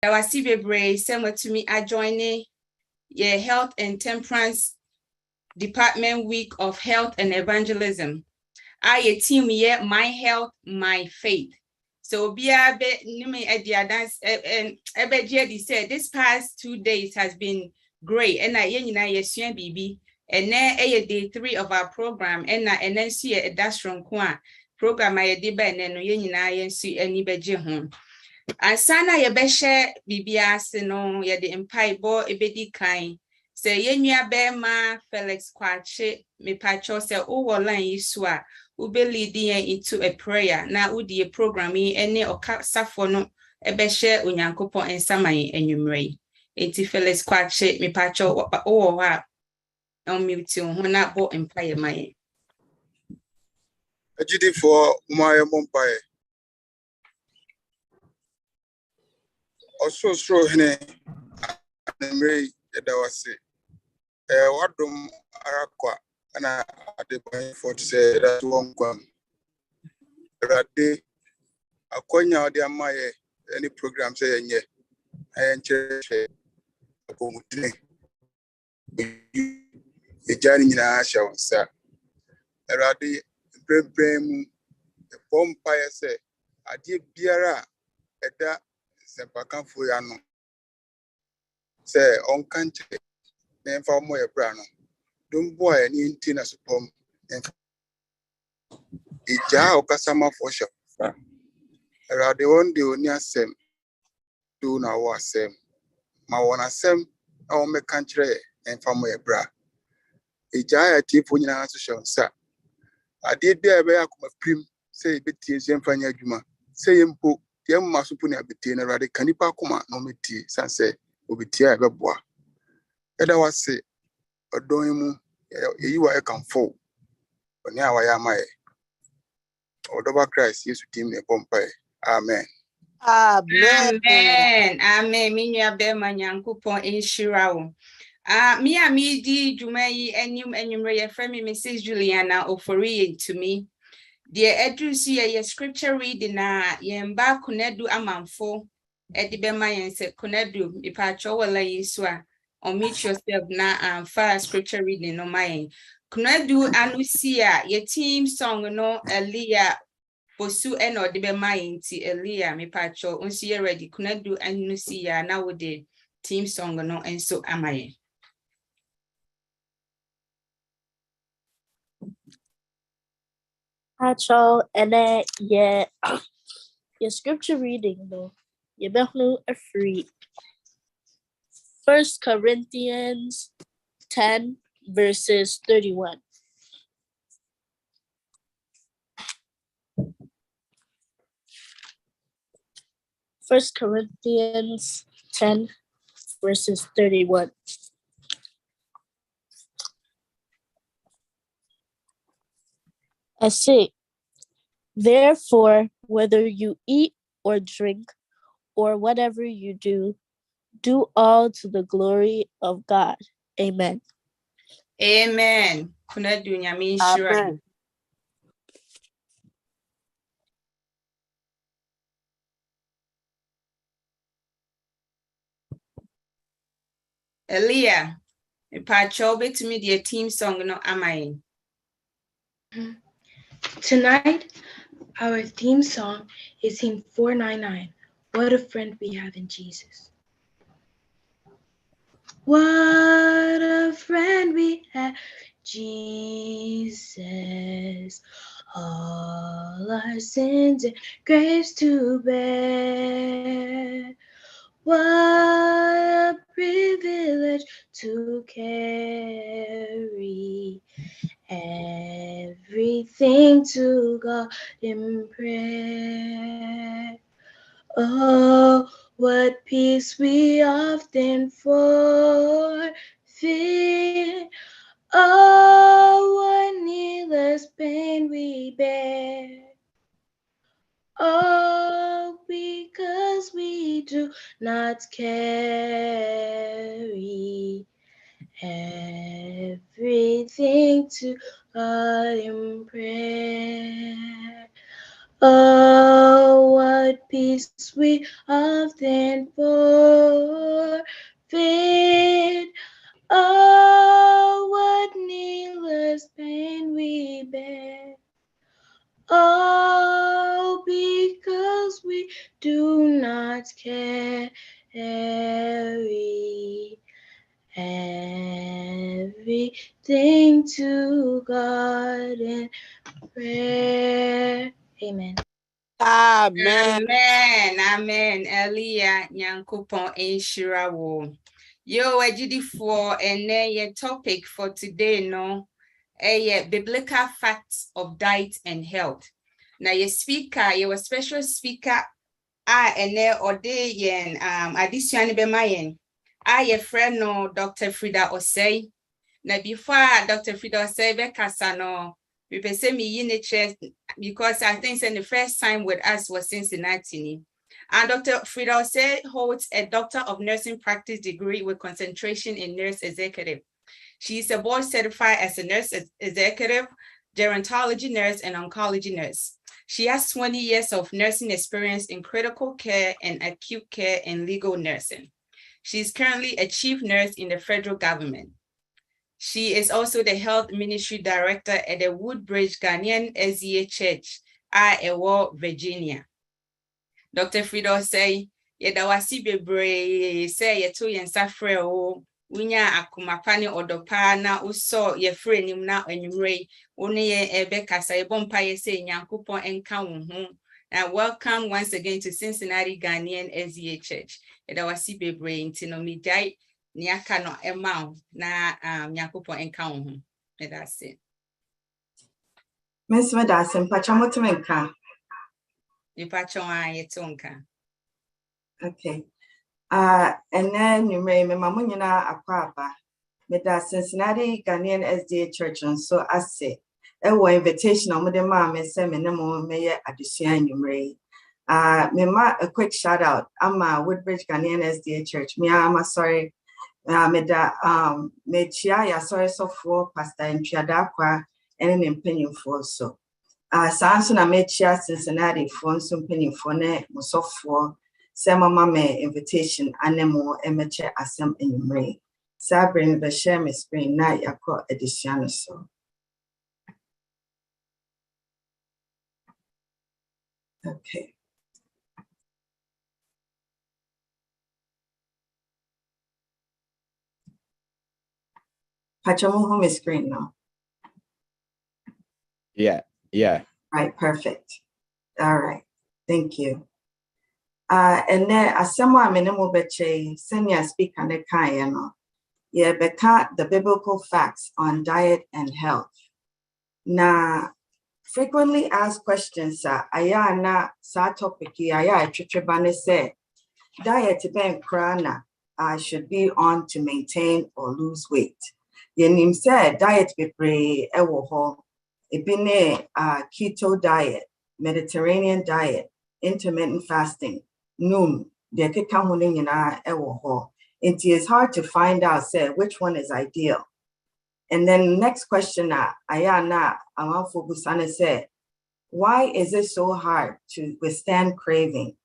I was similar to me. I joined the Health and Temperance Department Week of Health and Evangelism. I team here, my health, my faith. So said this past 2 days has been great. And BB. And then day 3 of our program. And then see that's from program I did and then see any home. Asana yebeshe bibiase no yede empaibo ebedi kan se yenua bema Felix Kwache mepacho se uwo line yisu a ube leading into a prayer na udi program yi ene okasafo no ebeshe onyankopon ensaman enwumrei enti Felix Kwache mepacho uwo wa on mute ho na bo empaye maye Ajidi for umaye mompaye also hene nemrei edawase wadum arakwa ana adeban for say that one kwam rade akonya ode amaye any program say yenye ayenche komutine ejani nyina shawsa rade brem pompaye say ade biara eda sempakanfo ya no say on kanche nemfa mo ebra no dum boy ni ntina supom ija okasama for sure rade one day oni asem do na wo asem ma won asem a o me kanchre nemfa mo ebra ija ya tifo nyina so sure sa ade bia be akoma prim say betie zemfanya adwuma say mpo yemma supu na betie na rade kanipa akoma no metie sanse obetie a beboa eda wase odon mu yeyiwa e kan fo oni awaya amaye odoba Christ Yesu tim ne pompai amen amen amen minya be manyankopon enshirawo me di dwumayi enyumre ye frame me Mrs. Juliana ofori to me the edrusi ye scripture reading na yemba kunedu amanfo edibema yense kunedu ipacho wala yesu a omit yourself na fire scripture reading no my kunedu anusia ye team song no Elia posu eno odibema yenti Elia mipacho unsi ye ready kunedu anusia na wo de team song no enso amaye Pacho, and then your scripture reading though, you better a free. 1 Corinthians 10 verses 31. First Corinthians 10 verses 31. I say, therefore, whether you eat or drink or whatever you do, do all to the glory of God. Amen. Amen. Amen. Elia, Pacho, to me the team song no am I? Tonight, our theme song is hymn 499. What a friend we have in Jesus. What a friend we have, Jesus. All our sins and griefs to bear. What a privilege to carry everything to God in prayer. Oh, what peace we often forfeit. Oh, what needless pain we bear. Oh, because we do not carry everything to God in prayer. Oh, what peace we often forfeit. Oh, what needless pain we bear. Oh, because we do not carry everything to God in prayer. Amen. Amen. Amen. Elia Nyankopon Enshira wo. Yo, for and your topic for today, no. Biblical facts of diet and health. Now, your speaker, your special speaker, or day yen addition be mayen. Your friend no Dr. Freda Osei. Now, before Dr. Freda Osei be kasano, we pe say me in the chest because I think the first time with us was Cincinnati. And Dr. Freda Osei holds a Doctor of Nursing Practice degree with concentration in nurse executive. She is a board certified as a nurse executive, gerontology nurse, and oncology nurse. She has 20 years of nursing experience in critical care and acute care and legal nursing. She is currently a chief nurse in the federal government. She is also the health ministry director at the Woodbridge Ghanaian SDA Church, Virginia. Dr. Freda Osei, yedawasi bebre say yeto yensafre o unya akumapani odopa na uso ye free nim na enyumre one ye ebe kasa ebompa ye say nyankopon enka wo ho. And welcome once again to Cincinnati Ghanaian SDA Church. Yedawasi bebre intino mi dai ni aka no ema na nyankopon enka wo ho. That's it. Miss Madison, Pachamotumenka. Ipachon yetonka. Okay. And then you may Mamunina Aquaba, with the Cincinnati Ghanaian SDA Church, and so I say, invitation on the mom and seminal mayor addition you may. A quick shout out. I'm a Woodbridge Ghanaian SDA Church. I'm sorry. Mechia, sorry, so for Pastor and Chiadaqua and an opinion for so. Samson Amechia Cincinnati for some penny for ne, so for. Sama mama invitation anemo emeche asem enyumre. Sabrin be share my screen na yakọ edition so. Okay. Pachamu home screen now. Yeah. Right, perfect. All right. Thank you. And then asema minimum beche senior speaker ne kayeno. Yeah, beka the biblical facts on diet and health. Na frequently asked questions aya na sa topic aya chichibane say diet ben krana should be on to maintain or lose weight. Yenim said diet bebre ewo ho ebine keto diet, Mediterranean diet, intermittent fasting. It is hard to find out, say, which one is ideal. And then next question, Ayana Amafobusana said, why is it so hard to withstand craving?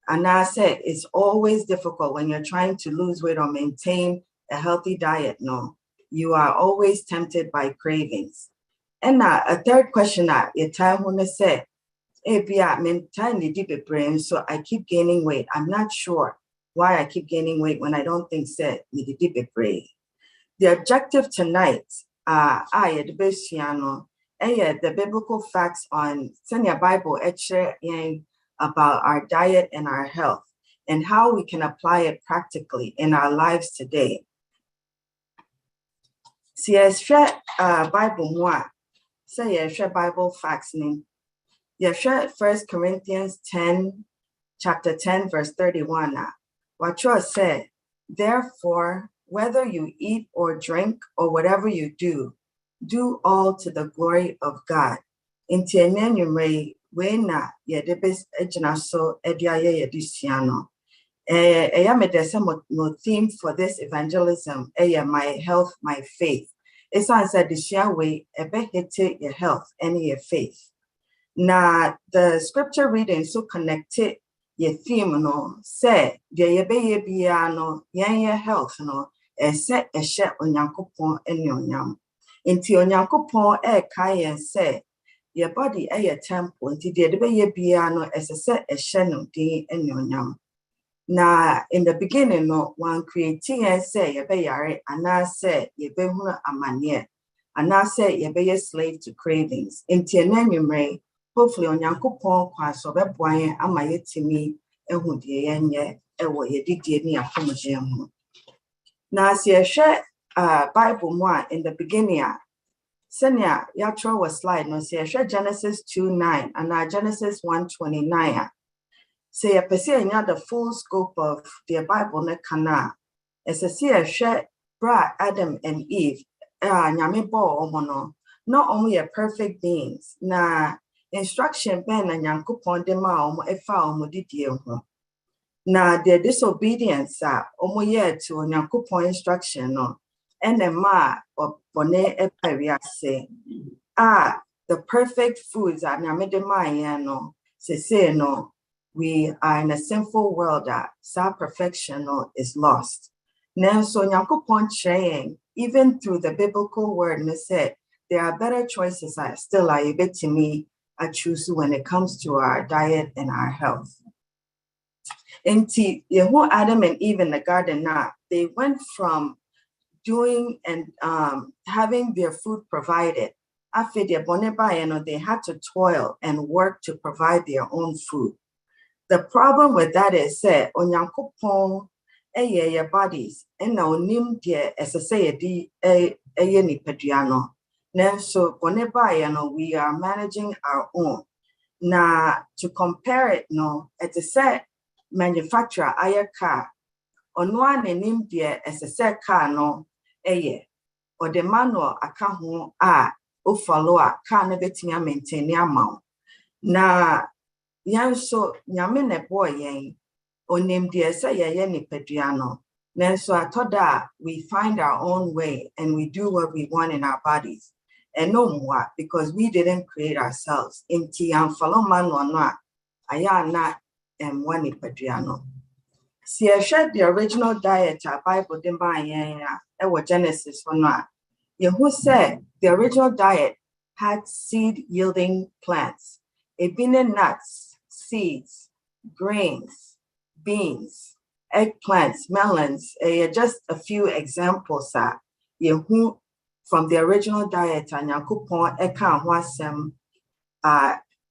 And I said, it's always difficult when you're trying to lose weight or maintain a healthy diet. No, you are always tempted by cravings. And a third question, your time when I said, so I keep gaining weight. I'm not sure why I keep gaining weight when I don't think said the objective tonight, the biblical facts on Senior Bible about our diet and our health and how we can apply it practically in our lives today. See, Bible moi, say Bible facts name. Yeshua 1 Corinthians 10, chapter 10, verse 31. What you said, therefore, whether you eat or drink or whatever you do all to the glory of God. Intienen you may wena yedebes ejnaso ediaye yedisiano. No theme for this evangelism, my health, my faith. It's answered the share way, ebe hete your health and your faith. Now, the scripture reading so connected your theme no say the yebe no yen health no ese ehye onyankopon enionyam. Inti onyankopon kai say your body a temple inti the yebe no ese ehye no din enionyam. Na in the beginning no one creating and say yebe yare ana say yebe hu amane ana say yebe slave to cravings. Inti enanwumre hopefully onyankopon kwa so beboan ama yetimi ehu de yenye ewo yedidie ni akomje ho. Na as ye hwe Bible mo in the beginning senia yatro was slide no se hwe Genesis 2:9 and Genesis 1:29 say ye pese nya the full scope of the Bible ne kana as se hwe bra Adam and Eve nyame bo omo no not only a perfect beings na instruction ben na nyankopon de ma omo efa omo didie ho. Na the disobedience omo ye to nyankopon instruction no ene ma opone epawiase the perfect foods nyame de ma ye no say no we are in a sinful world that perfection no is lost. Now so nyankopon saying even through the biblical word and said there are better choices still are able to me I choose when it comes to our diet and our health. Inti Yehu Adam and Eve in the garden now, they went from doing and having their food provided. After their boneba, they had to toil and work to provide their own food. The problem with that is that onyankopon your bodies and now nim dear as I say a nipaduano. So boneba, we are managing our own. Now to compare it, no, at the set manufacturer aya car on one and nim dear as a set car no or the manual account o follow a car never maintain your amount. Na yan so nyamene boy yen on nim dear say ni pediano. Then so I thought that we find our own way and we do what we want in our bodies. And no more because we didn't create ourselves. Inti and follow manual no aya na one pediano. See, I shared the original diet Bible dimba Genesis for now. Who said the original diet had seed yielding plants, nuts, seeds, grains, beans, eggplants, melons, just a few examples from the original diet and yakupon eka wasem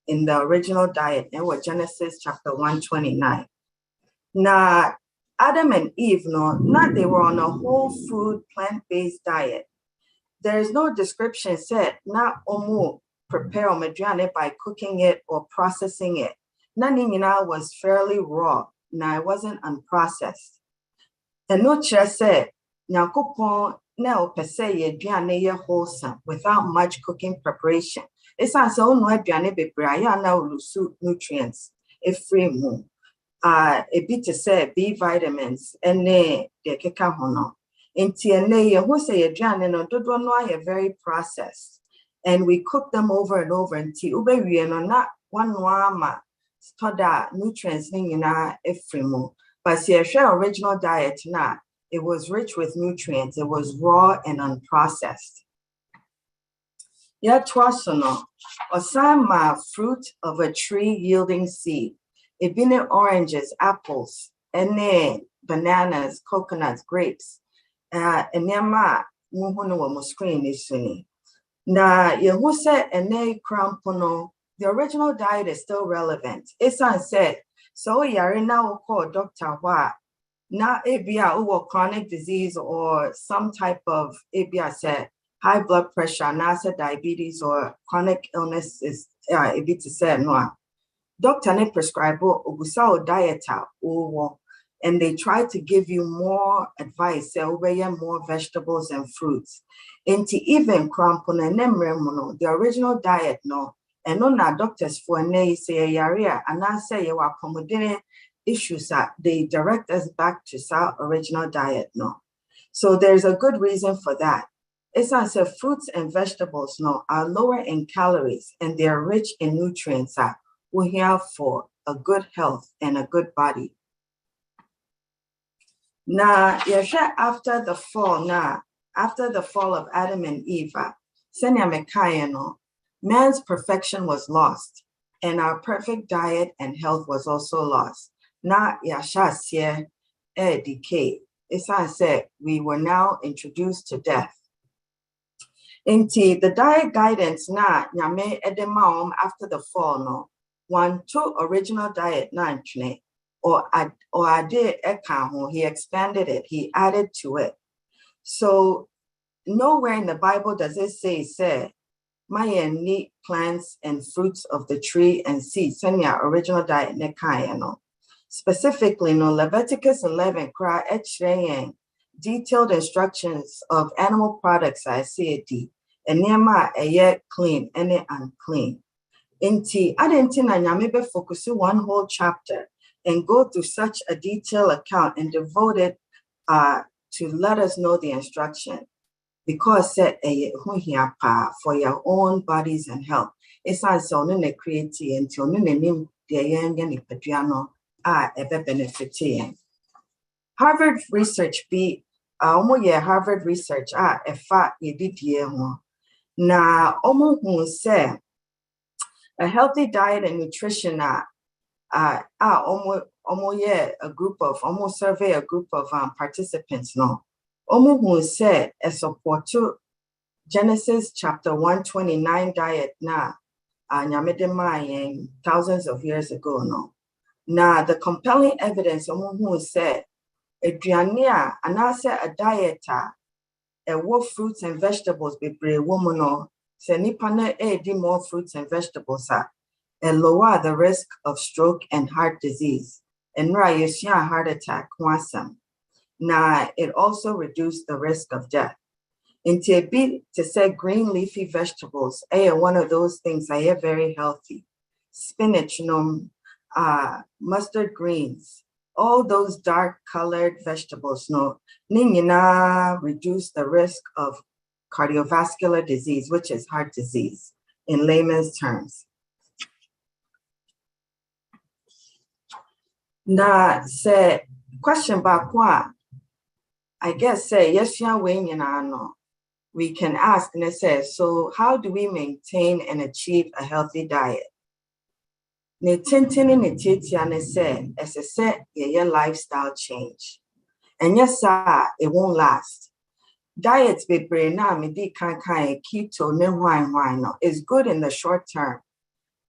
in the original diet Genesis chapter 1:29. Now, Adam and Eve, they were on a whole food, plant-based diet. There is no description said, not omu prepare medjane by cooking it or processing it. Nani was fairly raw. Now it wasn't unprocessed. And no chair said, Nyakupon now per se ye wholesome without much cooking preparation. It's also no edjane bebraya now lusu nutrients if free moon. A bit to say B vitamins and ne de keka hono. Inti ene who say a jan and dodo no very processed. And we cook them over and over until ube we no not one wama stoda nutrients nina efrimu. But see a original diet na it was rich with nutrients, it was raw and unprocessed. Ya twasono osama fruit of a tree yielding seed. Ebine oranges, apples, and bananas, coconuts, grapes, and nema muhono wa screen is suni. Na yehuse ene crampono, the original diet is still relevant. Esan said, so yare na call Dr. Wa, na ebia uwo chronic disease or some type of ebia said high blood pressure, nasa diabetes or chronic illness is ebita said no. Doctor ne prescribe obusao diet and they try to give you more advice, say more vegetables and fruits. Into even crampona nemremono, the original diet no, and no na doctors for ne say area and I say you are accommodating issues that they direct us back to our original diet no. So there's a good reason for that. It's also fruits and vegetables are lower in calories and they are rich in nutrients that we have for a good health and a good body. Now, after the fall, after the fall of Adam and Eve, man's perfection was lost, and our perfect diet and health was also lost. Now, decay. It's said we were now introduced to death. Indeed, the diet guidance nyame edema after the fall one two original diet or ade eka he expanded it, he added to it. So nowhere in the Bible does it say my need plants and fruits of the tree and seeds senya original diet specifically Leviticus 11 cry detailed instructions of animal products I see it and nema yet clean and unclean. Inti adentina nyame focus one whole chapter and go through such a detailed account and devote it to let us know the instruction, because set for your own bodies and health. It's also no create until no name the young pediano benefiting. Harvard research be Harvard research a fat ye did na who say a healthy diet and nutrition a group of survey a group of participants who said a support to Genesis chapter 129 diet nyamedema thousands of years ago Now the compelling evidence who said Adriania anase a diet what fruits and vegetables be brave woman se nipa na more fruits and vegetables and lower the risk of stroke and heart disease and heart attack Now it also reduced the risk of death. Into be to say green leafy vegetables one of those things I are very healthy. Spinach mustard greens, all those dark colored vegetables reduce the risk of cardiovascular disease, which is heart disease in layman's terms. Now, say question about what I guess say yes, we can ask and it says, so how do we maintain and achieve a healthy diet? Ne tintin ne titia ne say as a set your lifestyle change. And yes, sir, it won't last. Diets be brain me di keto ne wine is good in the short term,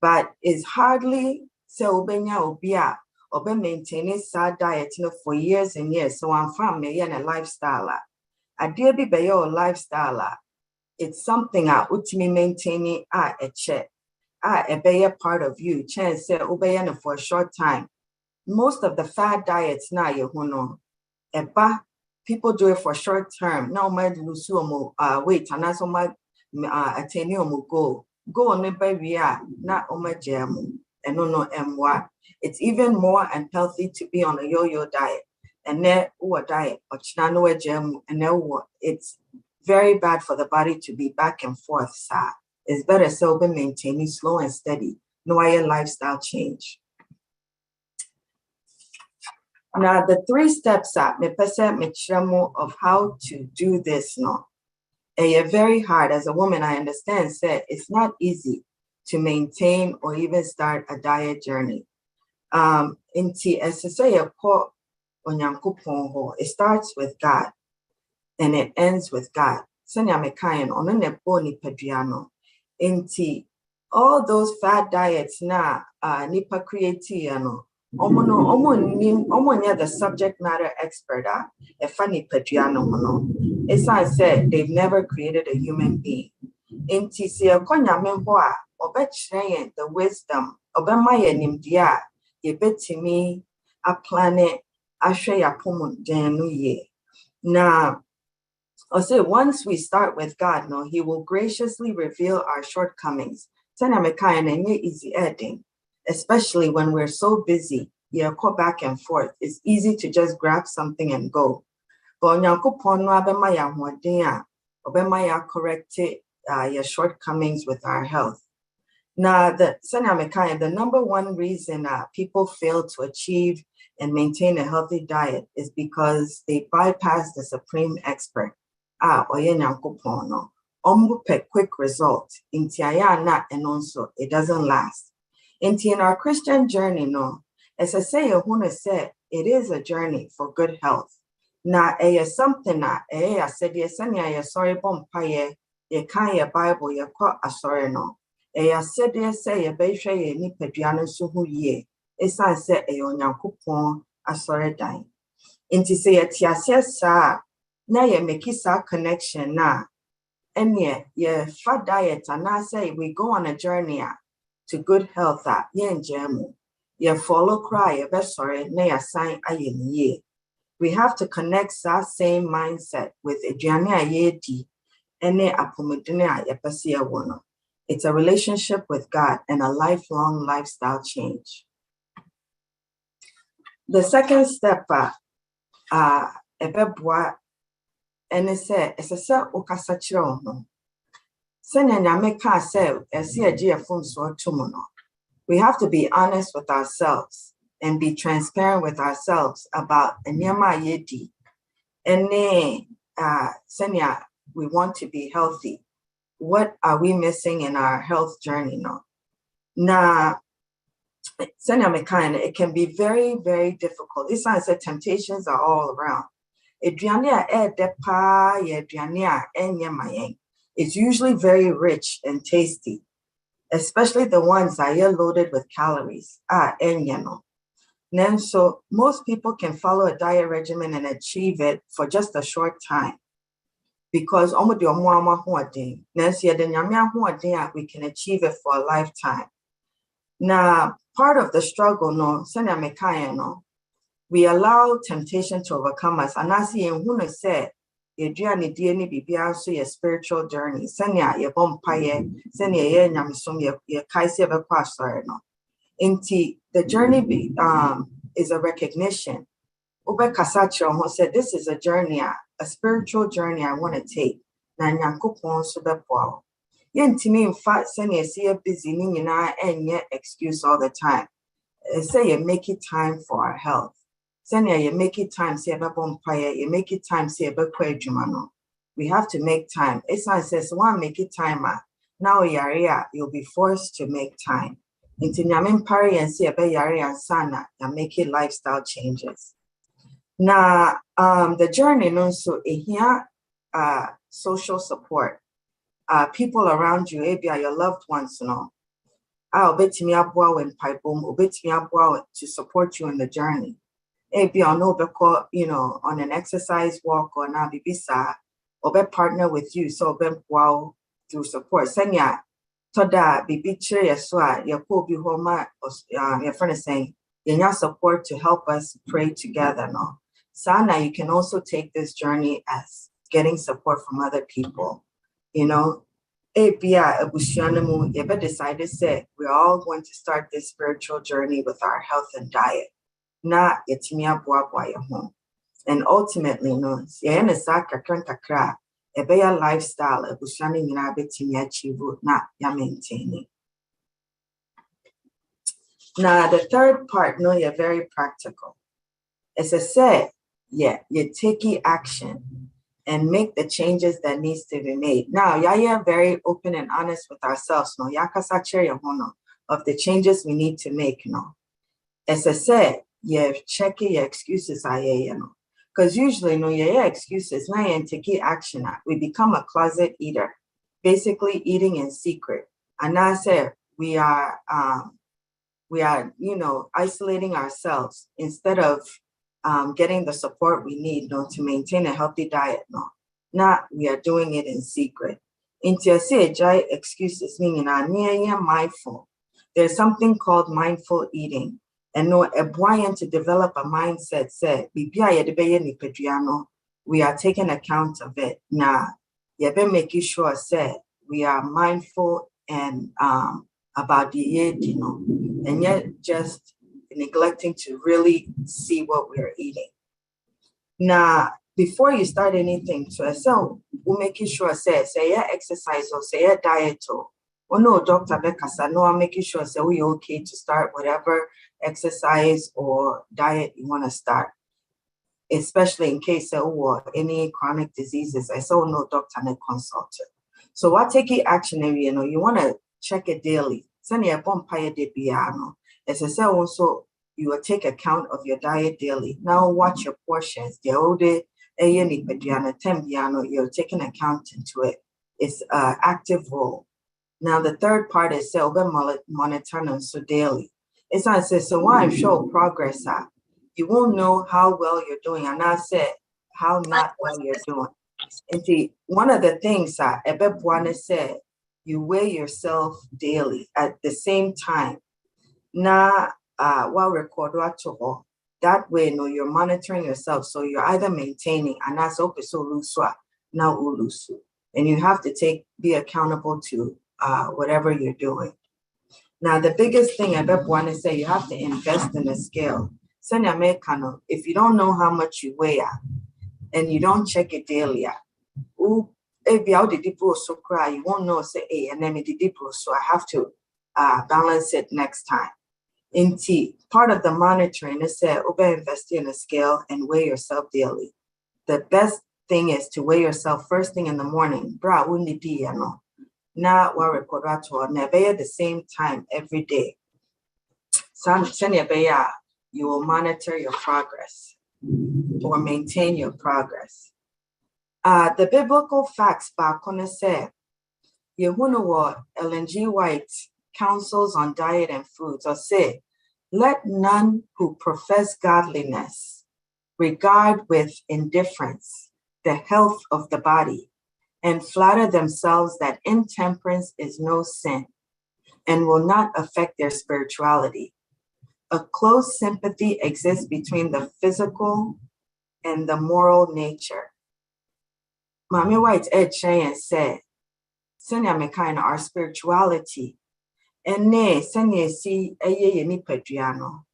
but is hardly so obia or be maintaining sad diet for years and years. So I'm from me and a lifestyle. I dear be by your lifestyle. It's something I ultimately maintaining a check. A better part of you, chance say obey for a short time. Most of the fad diets now people do it for short term. Now my lose weight and that's my attain goal. Go on the baby not on my jam and no what. It's even more unhealthy to be on a yo-yo diet and then diet or jam and now it's very bad for the body to be back and forth. It's better sober maintaining slow and steady. No lifestyle change. Now the 3 steps of how to do this very hard. As a woman, I understand said it's not easy to maintain or even start a diet journey. It starts with God and it ends with God. All those fat diets nipa create the subject matter expert it's I said they've never created a human being. The wisdom a planet now I'll say once we start with God, he will graciously reveal our shortcomings. Easy adding, especially when we're so busy, call back and forth. It's easy to just grab something and go. But obema ya correct your shortcomings with our health. Now, the number one reason people fail to achieve and maintain a healthy diet is because they bypass the supreme expert. Quick result. And also it doesn't last. In our Christian journey, no, as I say, it is a journey for good health. Now, something I said, yes, sorry, bompaye, ye can Bible, ye quote a sorry no. Said, yes, say, a betray ni pediano suhu ye. It's I said, a onyankupon, a sorry dying. Inti say, a tiasa, na ye make a connection na. And yeah, fat diet, and I say, we go on a journey to good health, yen jamu. Ye follow cry, a best sorry, nay a sign ayen ye. We have to connect that same mindset with Adriania Yedi and Apomedina Yapasia Wono. It's a relationship with God and a lifelong lifestyle change. The second step, Ebebwa, and it said, as a set Okasachiro. We have to be honest with ourselves and be transparent with ourselves about Anyama Yedi. And Senya, we want to be healthy. What are we missing in our health journey now? Now, Senya Mekan, it can be very, very difficult. This sign said temptations are all around. It's usually very rich and tasty, especially the ones that are loaded with calories. So most people can follow a diet regimen and achieve it for just a short time because we can achieve it for a lifetime. Now, part of the struggle, we allow temptation to overcome us. And as you said, your spiritual journey. The journey is a recognition. Ube Kasacho said, this is a journey, a spiritual journey I want to take. Na nyankopon so bepo. Yentimi in fact send you see a busy nina and yet excuse all the time. Say you make it time for our health. Send you make it time, say about you make it time, say about jumano. We have to make time. It's not says one make it time. Now you'll be forced to make time. Into Nyamin Pari and see about Yari and Sana and make it lifestyle changes. Now the journey also here social support. People around you, maybe your loved ones, I'll bet me up when pipe boom, bet me up to support you in the journey. Maybe I'll know because on an exercise walk or now bibisa or be partner with you so be wow through support. Senya toda bibi chere yaswa yapo bi homa your friend is saying your support to help us pray together no. Sana, you can also take this journey as getting support from other people. Decided say we're all going to start this spiritual journey with our health and diet. Na yetimia boa home. And ultimately, a better lifestyle maintaining. Now the third part, you're very practical. As I said, you take action and make the changes that needs to be made. Now, are very open and honest with ourselves, of the changes we need to make, As I said, check your excuses, because usually, your excuses, now you take action. We become a closet eater, basically eating in secret. And I said, we are, isolating ourselves instead of getting the support we need to maintain a healthy diet. Now we are doing it in secret. Excuses meaning mindful. There's something called mindful eating. And a buoyant to develop a mindset said, we are taking account of it. Now, making sure said we are mindful and about the and yet just neglecting to really see what we're eating. Now, before you start anything, so we'll make sure say exercise or say diet or no doctor Bekasa, no, I'm making sure say we okay to start whatever exercise or diet you want to start, especially in case or any chronic diseases. I saw no doctor and consultant. So what take action area, you want to check it daily. Send a bumpire de piano. As I said, also you will take account of your diet daily. Now watch your portions. The older you're taking account into it. It's active role. Now the third part is monitoring so daily. It's not say so why I'm show progress you won't know how well you're doing, and I said how not well you're doing. And one of the things Ebebwana said, you weigh yourself daily at the same time. Na while record that way, you're monitoring yourself. So you're either maintaining and that's okay so now ulusu. And you have to be accountable to whatever you're doing. Now the biggest thing I want to say, you have to invest in a scale. If you don't know how much you weigh and you don't check it daily, you won't know say hey and then so I have to balance it next time. In part of the monitoring is say invest in a scale and weigh yourself daily. The best thing is to weigh yourself first thing in the morning. Now we're at the same time every day. You will monitor your progress or maintain your progress. The biblical facts back on the say, Ellen G. White counsels on diet and foods, or say, let none who profess godliness regard with indifference the health of the body and flatter themselves that intemperance is no sin and will not affect their spirituality. A close sympathy exists between the physical and the moral nature. Mami White Ed Cheyenne said, Senya Mekaina, our spirituality, and ne Senya si eye ni pedriano.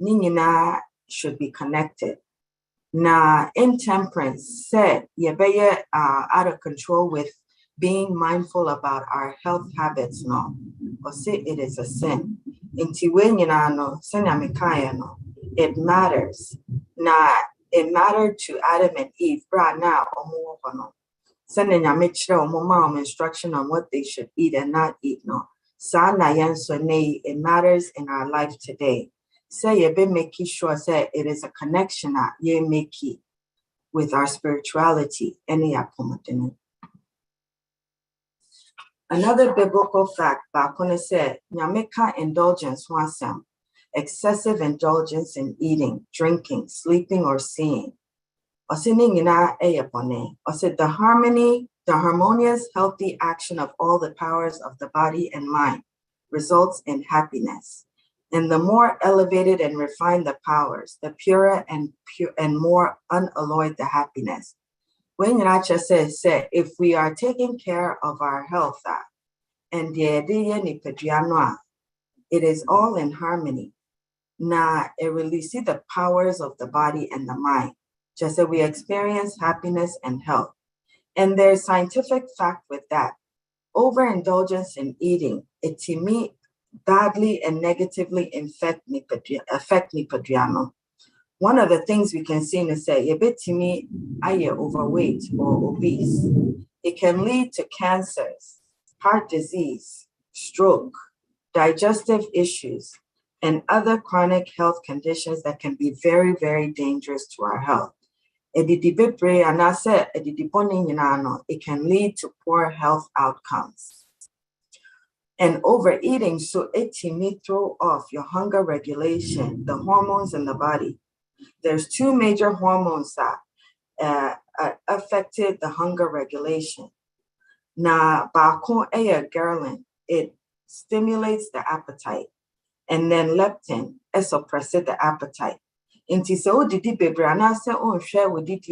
Nina should be connected. Na intemperance said, yebeye out of control with being mindful about our health habits, no. Or say it is a sin. Inti wenyina no, Senya Mekaya no. It matters. Na it mattered to Adam and Eve, now sending a mixture of mom instruction on what they should eat and not eat. No, it matters in our life today. Say you be making sure say it is a connection you make with our spirituality. Another biblical fact, Bakuna said, Nyameka indulgence wasam. Excessive indulgence in eating, drinking, sleeping, or seeing. Or said the harmonious, healthy action of all the powers of the body and mind results in happiness. And the more elevated and refined the powers, the purer and more unalloyed the happiness. When Yinacha says, if we are taking care of our health, and it is all in harmony. Na it releases the powers of the body and the mind, just that we experience happiness and health. And there's scientific fact with that. Overindulgence in eating, it to me badly and negatively affect nipadriano. One of the things we can see is say, a bit to me, I overweight or obese. It can lead to cancers, heart disease, stroke, digestive issues, and other chronic health conditions that can be very, very dangerous to our health. It can lead to poor health outcomes. And overeating, so it may throw off your hunger regulation, the hormones in the body. There's two major hormones that affected the hunger regulation. Na bakon ghrelin, it stimulates the appetite. And then leptin, it suppresses the appetite. Inti so didi bebre anase on share with it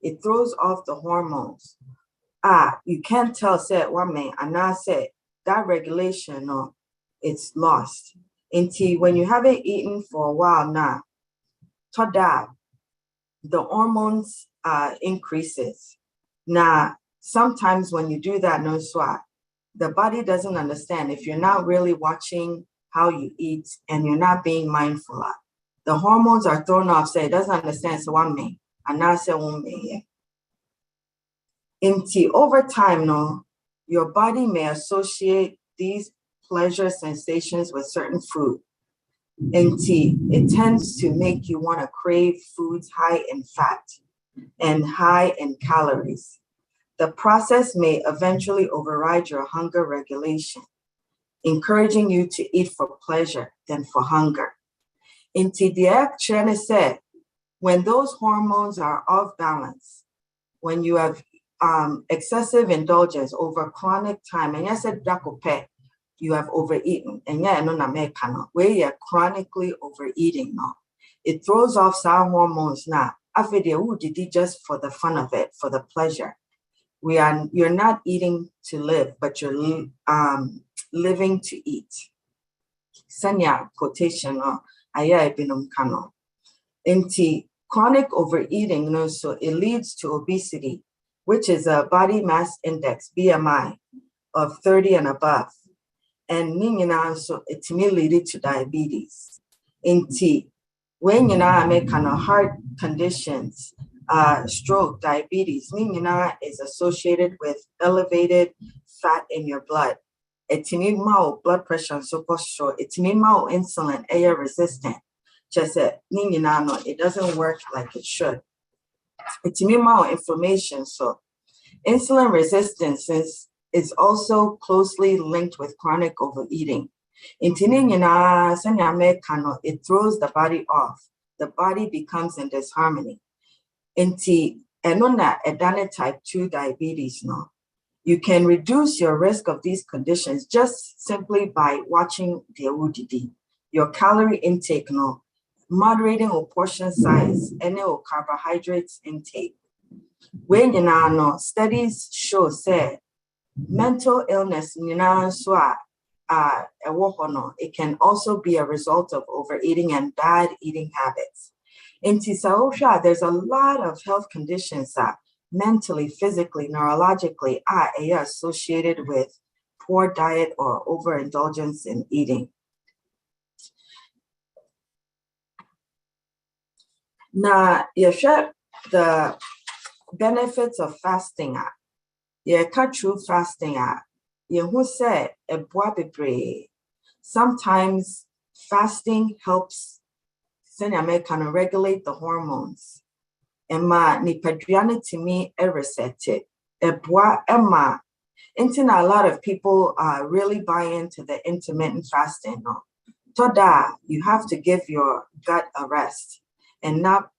it throws off the hormones. You can't tell say one man anase that regulation no, it's lost. Inti when you haven't eaten for a while now, toda the hormones increases. Now, sometimes when you do that, no swat, the body doesn't understand if you're not really watching how you eat and you're not being mindful of. The hormones are thrown off, so it doesn't understand. So one may, and now say one may. Over time, no, your body may associate these pleasure sensations with certain food. It tends to make you want to crave foods high in fat and high in calories. The process may eventually override your hunger regulation, encouraging you to eat for pleasure than for hunger. When those hormones are off balance, when you have excessive indulgence over chronic time, and yes, you have overeaten, and where you're chronically overeating now, it throws off some hormones now. Did it just for the fun of it, for the pleasure. You're not eating to live, but you're living to eat. Sanya quotation aya binum kano. Chronic overeating, so it leads to obesity, which is a body mass index, BMI, of 30 and above. And so it may lead to diabetes. When you make heart conditions, stroke, diabetes, is associated with elevated fat in your blood. It means blood pressure so it means insulin air resistant. Just it doesn't work like it should. It means inflammation. So insulin resistance is also closely linked with chronic overeating. It throws the body off. The body becomes in disharmony. Type 2 diabetes, no. You can reduce your risk of these conditions just simply by watching the ODD, your calorie intake, no, moderating or portion size, and carbohydrates intake. When you know, studies show say mental illness, it can also be a result of overeating and bad eating habits. In Tisaosha, there's a lot of health conditions that mentally, physically, neurologically are associated with poor diet or overindulgence in eating. Now, you share the benefits of fasting. You cut through fasting. You who say a sometimes fasting helps regulate the hormones. Emma nipadriana to me reset Emma. A lot of people really buy into the intermittent fasting. No? Toda, you have to give your gut a rest and not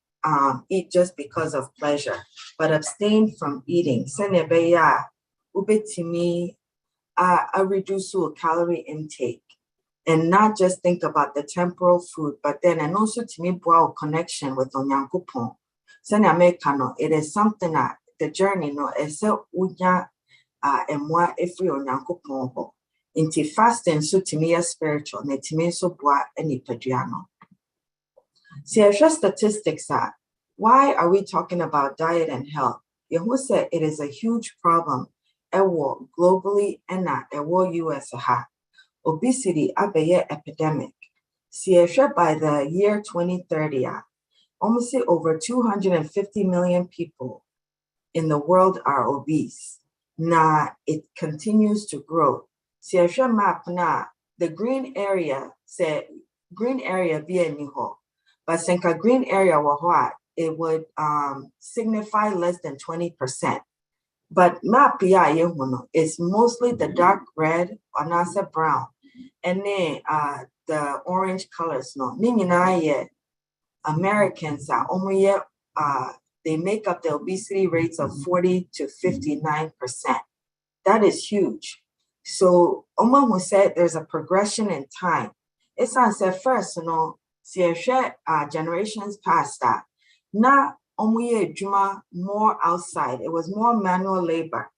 eat just because of pleasure, but abstain from eating. Senebeya ubetimi a reduce calorie intake. And not just think about the temporal food, but then and also to me connection with Onyankopon. It is something that the journey no is so unya and moi if we Onyankopon into fasting so to me is spiritual, ne to me so boa any pediano. See, I just statistics are why are we talking about diet and health? You said it is a huge problem globally and not US Obesity Epidemic. See, by the year 2030, almost over 250 million people in the world are obese. Now it continues to grow. See, map na the green area be a niho, but senka green area wahwa it would signify less than 20%. But map is mostly the dark red or nasa brown, and then the orange colors. No, Americans are they make up the obesity rates of 40 to 59%. That is huge. So who said there's a progression in time. It's on said first, generations past that. Now Juma more outside. It was more manual labor.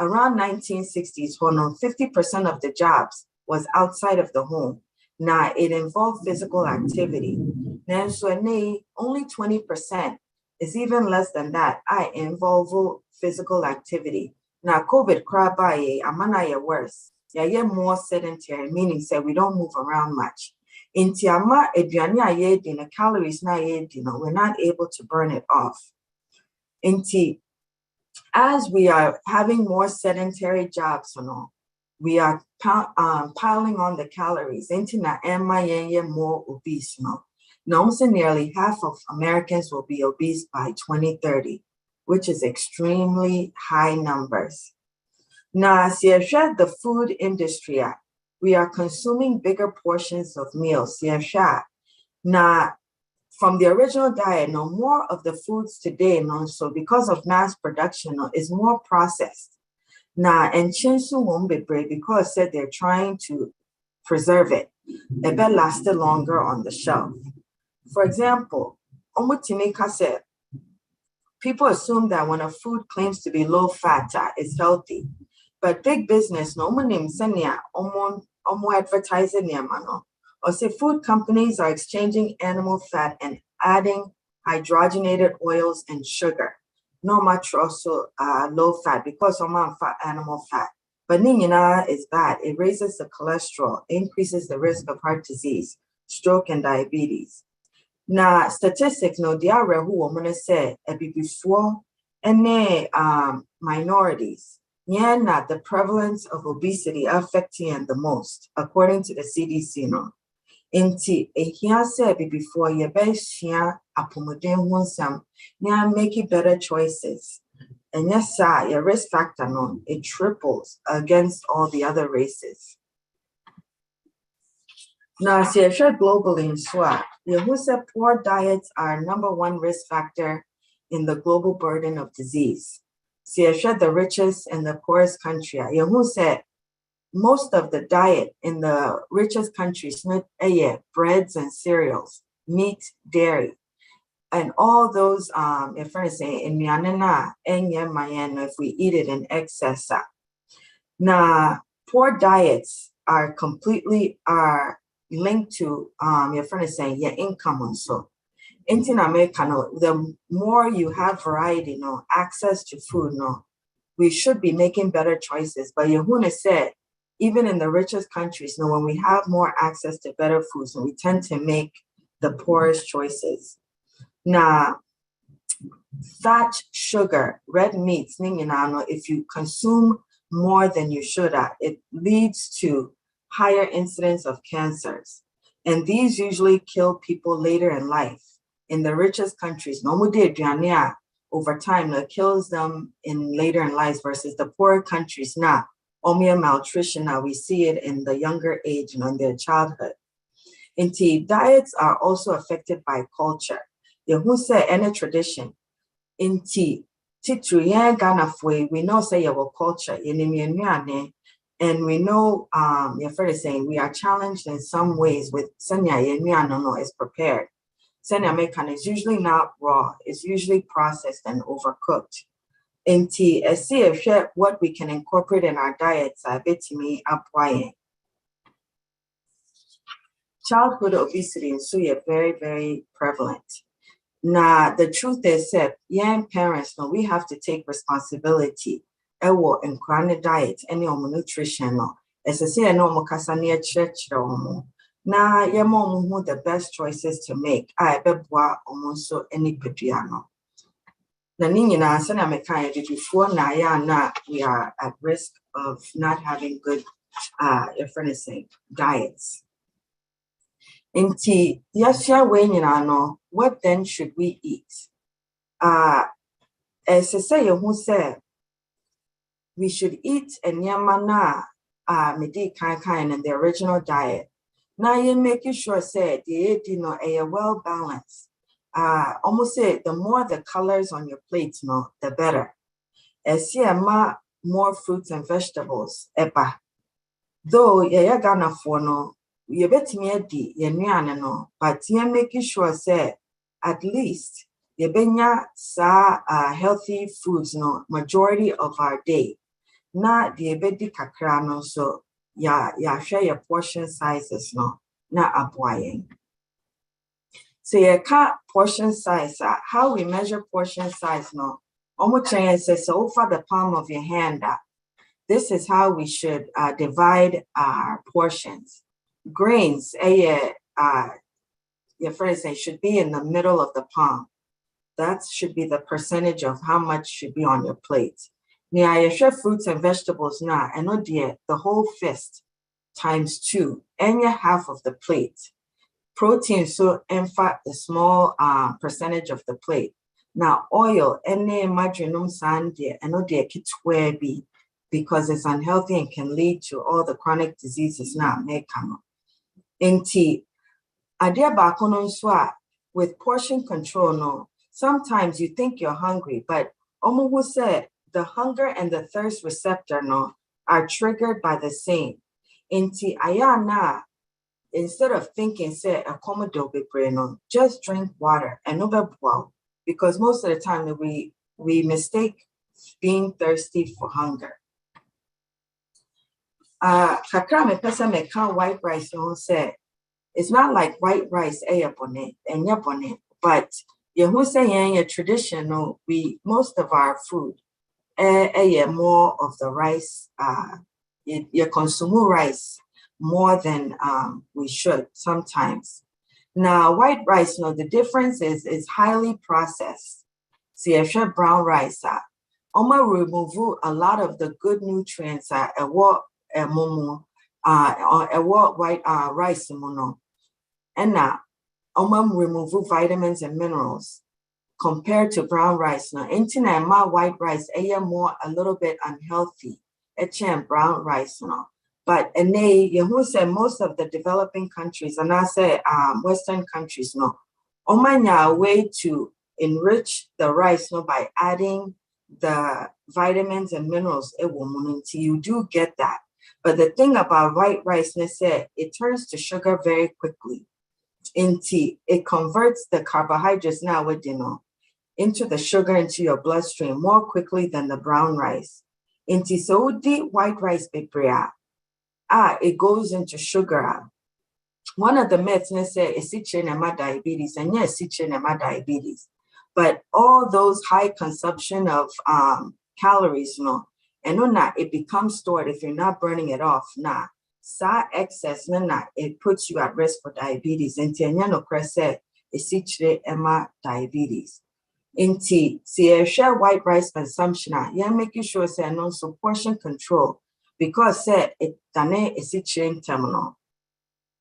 Around 1960s, 50% of the jobs was outside of the home. Now it involved physical activity. Then so only 20% is even less than that. I involve physical activity. Now COVID crab amana worse. Yeah, more sedentary, meaning say we don't move around much. Inti ama eduane aye di na calories na aye di no, we're not able to burn it off. Inti, as we are having more sedentary jobs, we are piling on the calories. Inti na ema more obese, Now, almost nearly half of Americans will be obese by 2030, which is extremely high numbers. Now, as you share the food industry, we are consuming bigger portions of meals. Now, from the original diet, more of the foods today, so because of mass production, is more processed. Now, and chinsu won't be brave because said they're trying to preserve it. It better last longer on the shelf. For example, Omutimika said, people assume that when a food claims to be low fat, it's healthy. But big business, no one names advertising or say food companies are exchanging animal fat and adding hydrogenated oils and sugar. No much also low fat because fat animal fat. But nina is bad. It raises the cholesterol, increases the risk of heart disease, stroke, and diabetes. Now, statistics, they are who women say before and minorities. Yeah, not the prevalence of obesity affecting the most, according to the CDC. Inti ehia said before you best share apomodem wonsam, making better choices. And yes, sir, your risk factor it triples against all the other races. Now, see, globally in SWAT, who said poor diets are #1 risk factor in the global burden of disease. See, the richest and the poorest country. Who said most of the diet in the richest countries, breads and cereals, meat, dairy, and all those, if I say in Myanmar, if we eat it in excess. Now, poor diets are completely linked to your friend is saying your income also. In America, the more you have variety, access to food, we should be making better choices. But Yehuna said, even in the richest countries, when we have more access to better foods, we tend to make the poorest choices. Now, fat, sugar, red meats, if you consume more than you should, it leads to higher incidence of cancers. And these usually kill people later in life. In the richest countries, over time, it kills them later in life versus the poorer countries now. Malnutrition, now we see it in the younger age, in their childhood. Indeed, diets are also affected by culture. Yehuse any tradition. Indeed, Titru Ghana fwe, we know say your culture, and we know your friend is saying we are challenged in some ways with Senya is prepared. Senya Mekan is usually not raw, it's usually processed and overcooked. And see if what we can incorporate in our diets, I bet me applying. Childhood obesity is so very, very prevalent. Now, the truth is that young parents, we have to take responsibility. And chronic diet, any nutrition, as I say, no mokasania church. Now, who the best choices to make. I beboa almost any pediano. The Nina Sanamekaya before Naya, we are at risk of not having good diets. Inti Yasha Waynano, what then should we eat? As I say, who said we should eat and yamana medi kind in the original diet. Now you making sure say the a well balanced. Almost say the more the colors on your plate, the better. As more fruits and vegetables, epa. Though Gana for no, you bet me no, but you making sure say at least you benya healthy foods majority of our day. Na the kakra so ya share your portion sizes na abuayen. So you can't portion size. How we measure portion size no. Almost says so for the palm of your hand. This is how we should divide our portions. Grains, your friend say should be in the middle of the palm. That should be the percentage of how much should be on your plate. Near your share fruits and vegetables now, and no dear, the whole fist times 2, and your half of the plate. Protein, so in fact, the small percentage of the plate. Now, oil, any marginum sand, and no dear, kitware be, because it's unhealthy and can lead to all the chronic diseases now, may come. In tea, adia bakonon swa, with portion control, no. Sometimes you think you're hungry, but Omo who said the hunger and the thirst receptor no are triggered by the same. Inti ayana, instead of thinking, say a commodore no, just drink water and overboil, because most of the time we mistake being thirsty for hunger. Kakra me pesa me can white rice no say it's not like white rice but you who say in traditional, we most of our food more of the rice you consume rice more than we should sometimes. Now white rice, no, the difference is highly processed. See if you brown rice remove a lot of the good nutrients what white rice mono. And now remove vitamins and minerals compared to brown rice. Now, internet my white rice more a little bit unhealthy. Brown rice no. But you who say most of the developing countries, and I say Western countries no, a way to enrich the rice no by adding the vitamins and minerals you do get that. But the thing about white rice, it turns to sugar very quickly. It converts the carbohydrates now with into the sugar into your bloodstream more quickly than the brown rice. So the white rice it goes into sugar. One of the myths is diabetes, and yes, diabetes. But all those high consumption of calories, and it becomes stored if you're not burning it off. Excess, it puts you at risk for diabetes. Diabetes. Share white rice consumption, making sure say non portion control, because it terminal.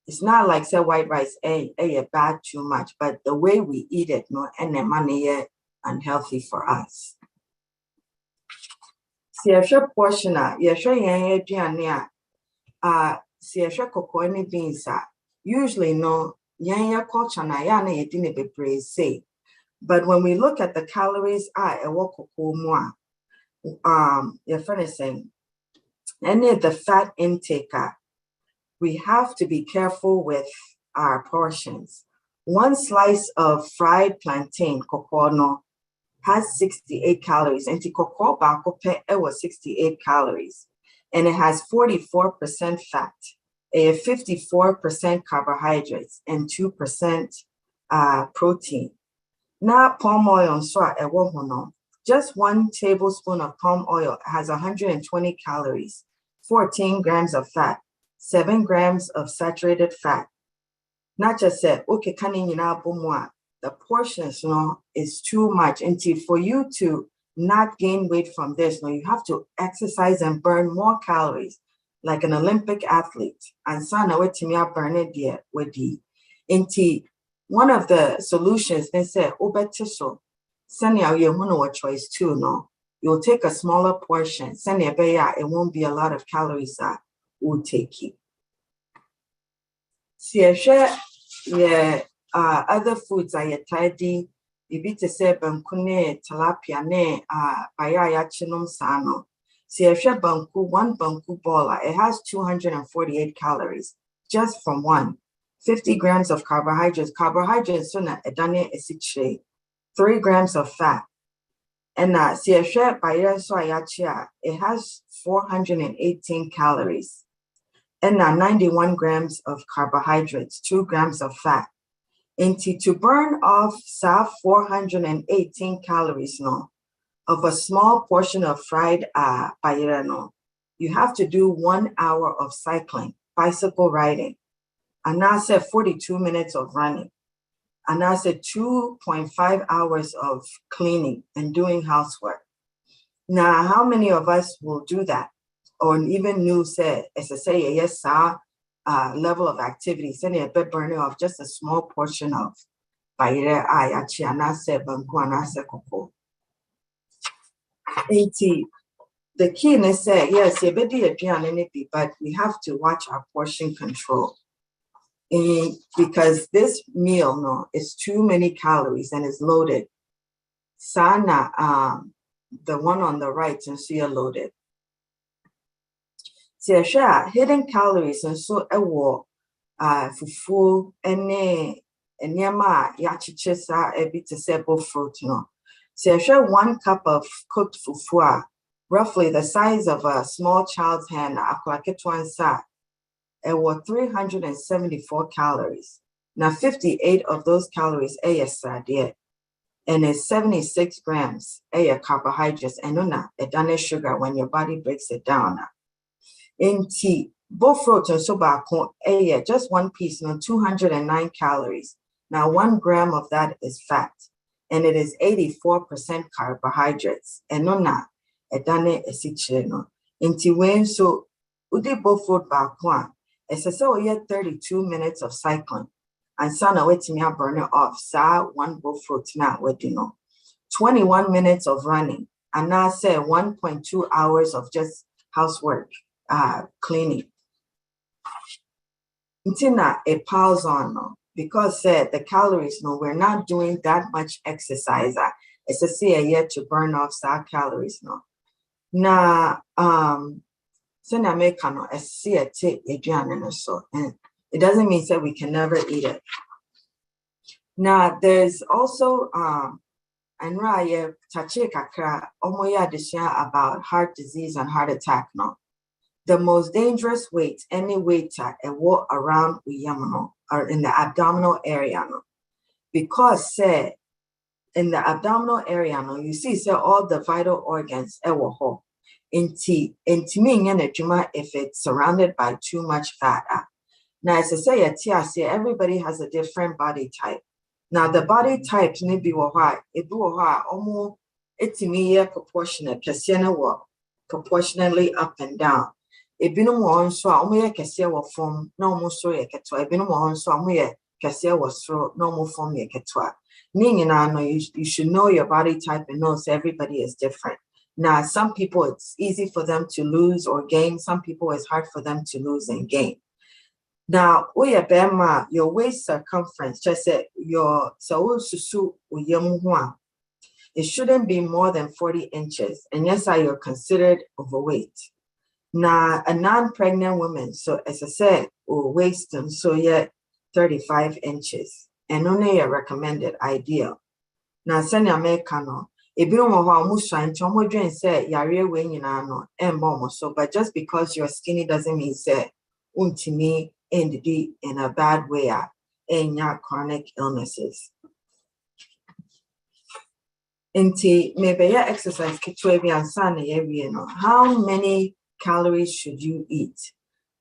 It's not like say white rice bad too much, but the way we eat it and the money unhealthy for us. Share portion share cocoa beans usually culture na say. But when we look at the calories, your friend is saying, any the fat intake, we have to be careful with our portions. One slice of fried plantain, cocoa, has 68 calories. And the cocoa was 68 calories. And it has 44% fat, 54% carbohydrates, and 2% protein. Now, palm oil just 1 tablespoon of palm oil has 120 calories, 14 grams of fat, 7 grams of saturated fat. Not just said, okay, the portions is too much. And for you to not gain weight from this, you have to exercise and burn more calories like an Olympic athlete. And so now burn it with the one of the solutions, they say, send you choice too, you'll take a smaller portion, send it won't be a lot of calories that will take you. Other foods are tidy, you to say bankune, tilapia ne, bayaya chinum sano. Banku, 1 banku bola, it has 248 calories just from one. 50 grams of carbohydrates. Carbohydrates, so na edane esiche. 3 grams of fat. And it has 418 calories. And 91 grams of carbohydrates, 2 grams of fat. To burn off 418 calories no, of a small portion of fried payera no, you have to do 1 hour of cycling, bicycle riding, and now say 42 minutes of running, and now say 2.5 hours of cleaning and doing housework. Now, how many of us will do that? Or even new say, as I say, yes, level of activity, sending a bit burning off just a small portion of payera ayachi, and I say banku, and I say cocoa. The key is say, yes, but we have to watch our portion control. Because this meal no is too many calories and is loaded. Sana the one on the right and so you're loaded. So hidden calories and so fufu ene enyama yachiche sa ebi to sebo fruit no. So 1 cup of cooked fufu, roughly the size of a small child's hand, akwaketwan sa. It was 374 calories. Now 58 of those calories and it's 76 grams carbohydrates and a sugar when your body breaks it down. In tea, both fruits and soba just 1 piece, 209 calories. Now 1 gram of that is fat, and it is 84% carbohydrates. And a dane esichino. In tea when so udi both fruit bakwan. It's so 32 minutes of cycling. And sana waiting me burn it off. Sa 1 bowl fruit now with 21 minutes of running. And now say 1.2 hours of just housework, cleaning. Until it piles on no, because the calories no, we're not doing that much exercise. It's a year to burn off sa calories no. Now and it doesn't mean that we can never eat it. Now there's also about heart disease and heart attack no. The most dangerous weight, any weight around or in the abdominal area no. Because in the abdominal area no, you see all the vital organs if it's surrounded by too much fat. Now, as I say, everybody has a different body type. Now, the body types may be almost proportionate, proportionally up and down. You should know your body type and know everybody is different. Now, some people, it's easy for them to lose or gain. Some people, it's hard for them to lose and gain. Now, your waist circumference, just say it shouldn't be more than 40 inches. And yes, you're considered overweight. Now, a non-pregnant woman, so as I said, waist, so 35 inches. And only a recommended ideal. Now, send your mekano. But just because you're skinny doesn't mean say untimi in a bad way in your chronic illnesses. Maybe your exercise how many calories should you eat?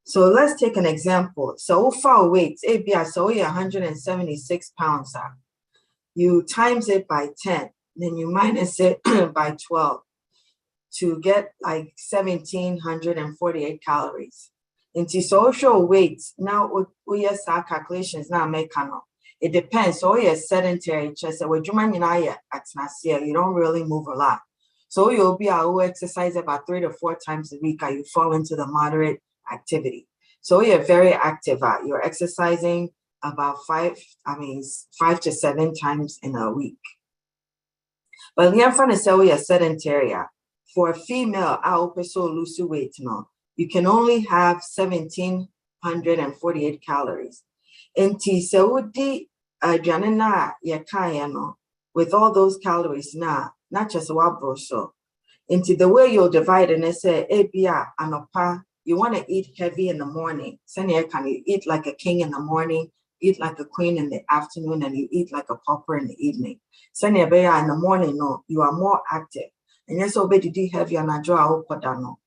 So let's take an example. So far weight, so 176 pounds. You times it by 10. Then you minus it by 12 to get like 1,748 calories. Into social weight, now we have calculations now make it depends. So you're sedentary, just you don't really move a lot. So you'll be able to exercise about 3 to 4 times a week. You fall into the moderate activity. So you're very active. You're exercising about 5 to 7 times in a week. But you're trying to say we are sedentary. For a female, lose weight no. You can only have 1,748 calories. And with all those calories now, not just so. Into the way you'll divide and say, you want to eat heavy in the morning. Can you eat like a king in the morning? eat like a queen in the afternoon and you eat like a pauper in the evening. Send in the morning, no, you are more active. And yes, obedi heavy and ajo no.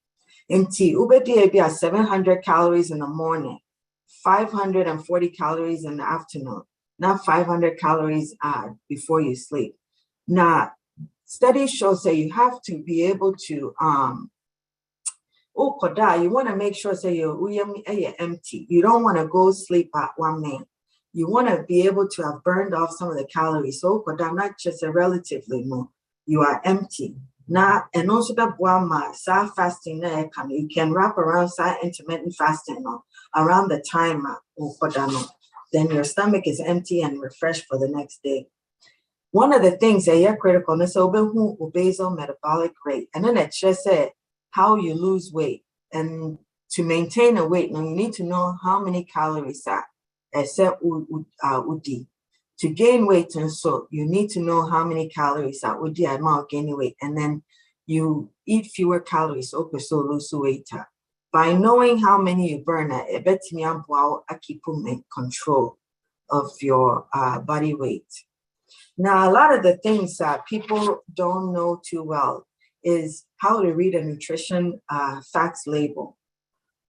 In tea, ubedi be 700 calories in the morning, 540 calories in the afternoon, not 500 calories before you sleep. Now, studies show that you have to be able to you want to make sure say you're empty. You don't want to go sleep at 1 minute. You want to be able to have burned off some of the calories. So not just a relatively no, you are empty. Now, and also that fasting you can wrap around intermittent fasting around the time then your stomach is empty and refreshed for the next day. One of the things that you're critical is basal metabolic rate, and then it just said how you lose weight. And to maintain a weight, now you need to know how many calories except udi. To gain weight, and so you need to know how many calories udi amount gaining weight, and then you eat fewer calories so lose weight. By knowing how many you burn, it bets me keep control of your body weight. Now, a lot of the things that people don't know too well is how to read a nutrition facts label.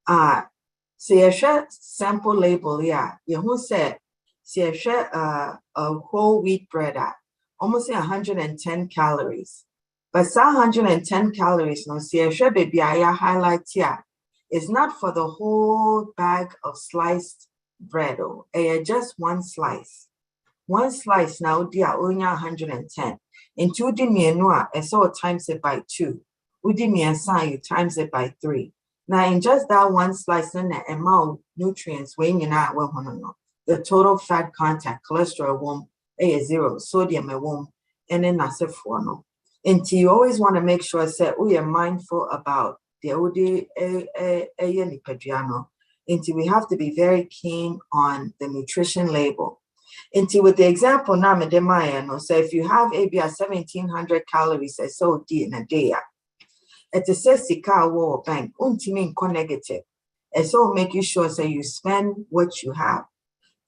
So you share sample label, you said, so you share a whole wheat bread almost 110 calories. But 110 calories, no, so you share baby, I highlight here, is not for the whole bag of sliced bread, just one slice. One slice now, dear, only 110. In 2 dimienua, and so times it by 2. Udimiensa, you times it by 3. Now, in just that one slice, then the amount nutrients weighing in out, the total fat content, cholesterol womb, is 0, sodium a womb, and then that's a forno. And you always want to make sure that we are mindful about the OD until we have to be keen keen on the nutrition label. Into with the example now, so if you have maybe 1,700 calories or so in a day, it says the car war bank negative, and so make you sure that you spend what you have.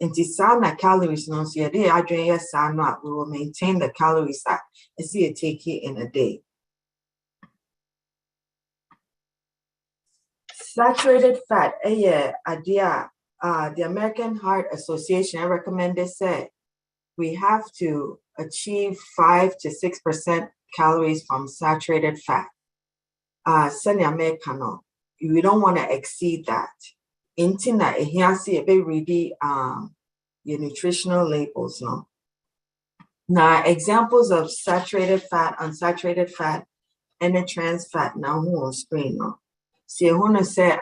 Into sana calories no so your day we will maintain the calories that and see you take it in a day. Saturated fat, the American Heart Association recommended said we have to achieve 5 to 6% calories from saturated fat. We don't want to exceed that. Intina ehiasi ebe ready your nutritional labels no. Now examples of saturated fat, unsaturated fat, and the trans fat now on screen no. So you want to say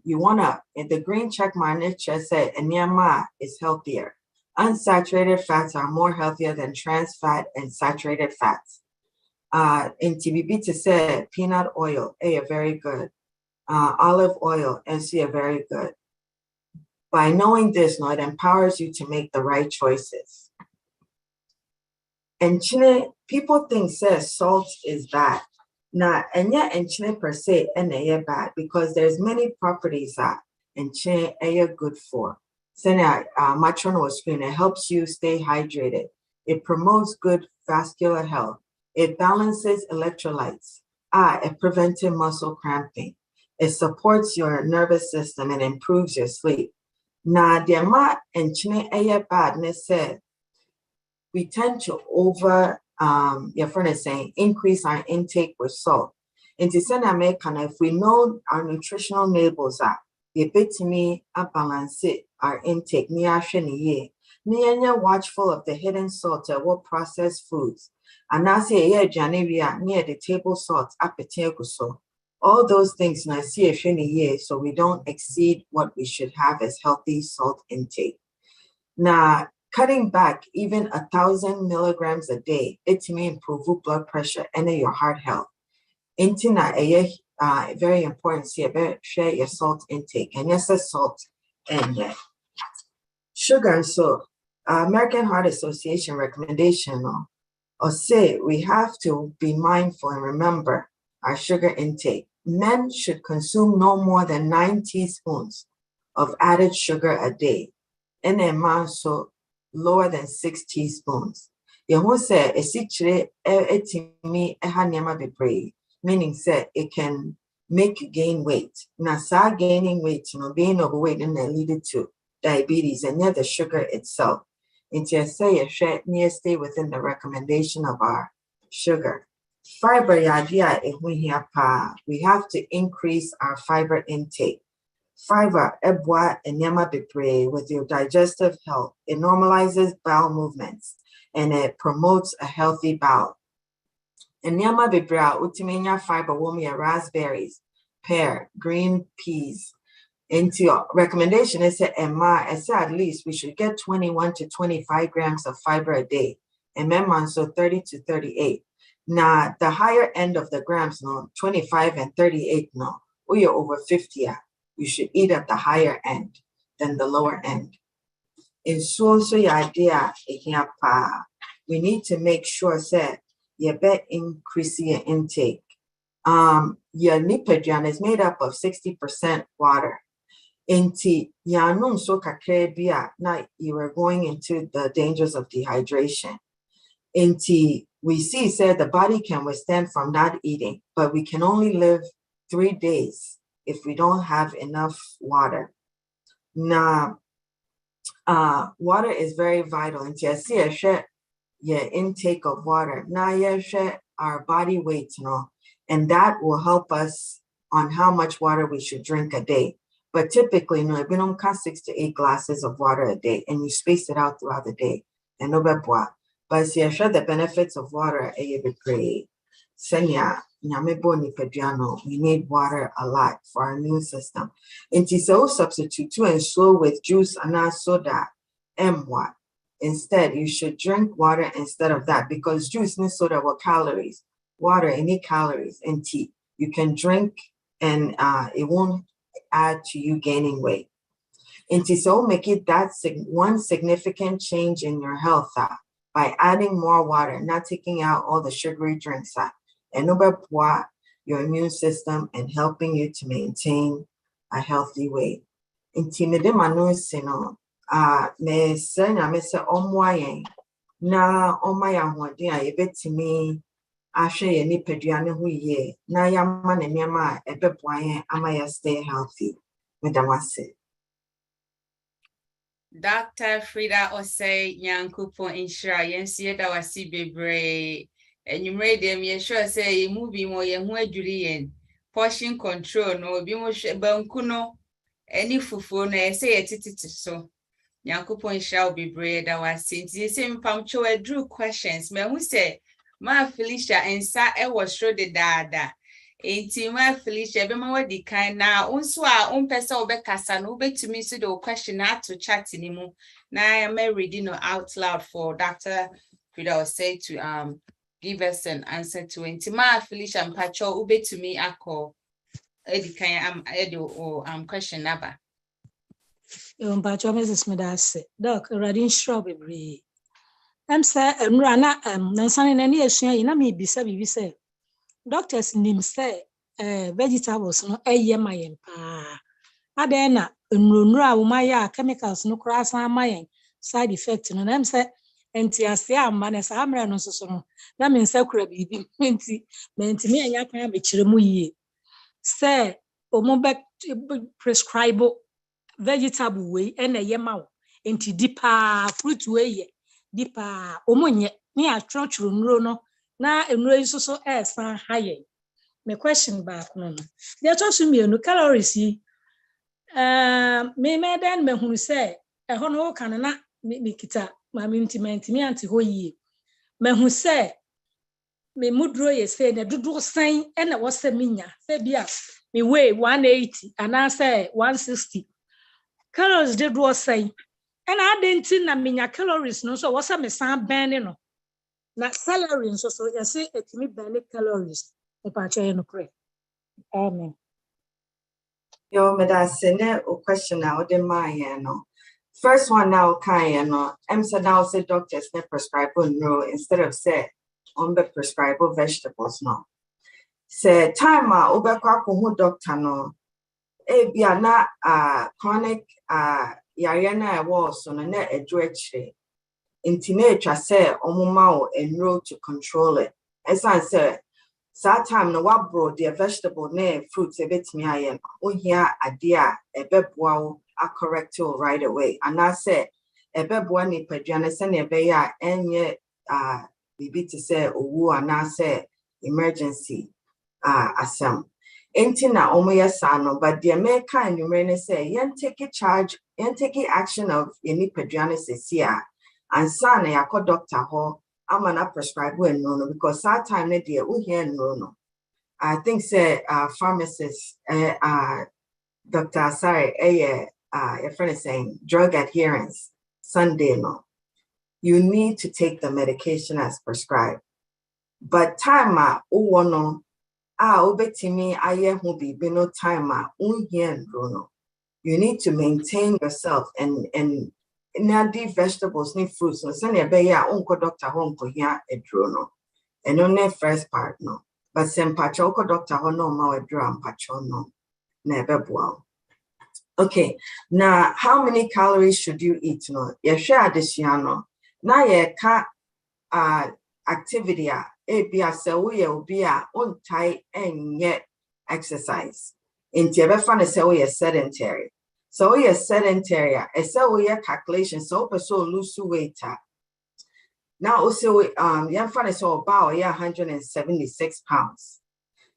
you wanna in the green check mark it just say enema is healthier. Unsaturated fats are more healthier than trans fat and saturated fats. In TBB to say peanut oil, are very good. Olive oil, NC are very good. By knowing this, it empowers you to make the right choices. And people think says salt is bad. Now, and yet enchine per se and bad because there's many properties that enchine are good for. So now, matron screen, it helps you stay hydrated. It promotes good vascular health. It balances electrolytes. It prevents muscle cramping. It supports your nervous system and improves your sleep. Now, the amount enchine badness said we tend to your friend is saying increase our intake with salt. In American, if we know our nutritional labels are a bit to me balance it our intake near watchful of the hidden salt or what processed foods. And now say near the table salt so all those things na see a so we don't exceed what we should have as healthy salt intake. Now cutting back even 1,000 milligrams a day, it may improve blood pressure and your heart health. Intina very important. See share your salt intake and yes, salt and sugar and salt. American Heart Association recommendation or say we have to be mindful and remember our sugar intake. Men should consume no more than 9 teaspoons of added sugar a day. and a man so lower than 6 teaspoons. Yehu say a sitre etimi ehanyama bebre, meaning say it can make you gain weight. Now, gaining weight, being overweight and lead to diabetes and the sugar itself. Into say a share near stay within the recommendation of our sugar. Fiber idea we have to increase our fiber intake. Fiber ebwa enyama bebre with your digestive health. It normalizes bowel movements and it promotes a healthy bowel. Enyama bebre utimenya fiber womi raspberries, pear, green peas. Into your recommendation is at least we should get 21 to 25 grams of fiber a day. And memon so 30 to 38. Now the higher end of the grams, 25 and 38, or you're over 50. You should eat at the higher end than the lower end. In so your idea, we need to make sure that you bet increase your intake. Your nipajan is made up of 60% water. Inti yanun so kakrebia, now you are going into the dangers of dehydration. Inti we see said the body can withstand from not eating, but we can only live 3 days if we don't have enough water. Now, water is very vital. Inti I see a share your intake of water. Now you share our body weight, and that will help us on how much water we should drink a day. But typically, we don't cast 6 to 8 glasses of water a day, and you space it out throughout the day. And no bois. But see, I share the benefits of water. Senya, we need water a lot for our immune system. And so substitute to and slow with juice and soda. What? Instead, you should drink water instead of that because juice and soda were calories. Water, any calories, and tea. You can drink and it won't add to you gaining weight. And so make it that one significant change in your health by adding more water, not taking out all the sugary drinks and your immune system and helping you to maintain a healthy weight. Intimidate manusino me senya me se omwayen na omaya hwade a yebetimi ahwe ye nipaduane ho ye na yama na niama ebeboayen amaya stay healthy. Medamase. Dr. Freda Osei Nyankopon Inshira yensie da wasi bebre enyumre dem ye sure say movie mo ye ho adwuri yen portion control no bi mo banku no eni fufuo no ye say yetititi so Nyankopon Inshira bebre da wasi nti say mpamcho adru questions me hu say ma Felicia ensa e wo sro de dada enti ma Felicia be ma wadi kan na unso a umpesa obekasa no betumi so the question to chat ni mu na I am reading out loud for Dr. Freda Osei to give us an answer to enti ma Felicia mpacho ubetumi akọ edi kan question number mpacho Mrs. Medase doc radin shrub bebre say emra na nansane na ne asua yi na me bisa bibi say doctors nim say vegetables no eye mayen pa adena nrunru a wo maya chemicals no cross mayen side effect no na say enti ase amma na sa amra no so no na me nsa kura bibi menti me anya kan be kire mu yie say omo be prescribe vegetable way na eye mawo enti dipa fruit way dipa omonye ni atwotworo nro no na enro yi so san haye. My question back no they talk to me no calories yi me then me hunu say e ho no kan na me kita ma me intimate me anti ho yi me hu say me mudro ye say na dudu san e na wo say minya say bia me weigh 180 and I say 160 calories did do say and I didn't think na minya calories no so wo say me san ben no na calories so you say it me ben calories. Amen. Yo, medasene o question now de no. First one now no. Now say doctors ne prescribe no instead of say on the prescribe vegetables no. Say time obekwa ko hu doctor no. Bia na chronic yariana was on a net a directory. Intimate say omumao enroll to control it. As I said, that time no what brought the vegetable name fruits a bit me I am. Oh here a dear a bebwao are correct right away. And I said a bebwani pajanas and a bear and yet bibi to say oh and I said emergency assam. Entina omoya sano, but the America and you say yen take a charge, yen take action of any pajanas here. And son, I call Dr. Ho, I'm not prescribe when no, because that time they dear, we hear no. I think say pharmacist Dr. Osei, your friend is saying drug adherence, Sunday no. You need to take the medication as prescribed. But time no, obetimi aye who be no time no. You need to maintain yourself and now these vegetables need fruits. No, send a bay uncle doctor home ko here a drono. And on the first part no. But send pachoco doctor ho no ma a drum pachono. Never wow. Okay, now how many calories should you eat? No, you share this no. Now you can activity be a say will be a untight and yet exercise. In Tiabefa say we are sedentary. So we are sedentary. I say we are calculation. So person lose weight. Now also young fan so about 176 pounds.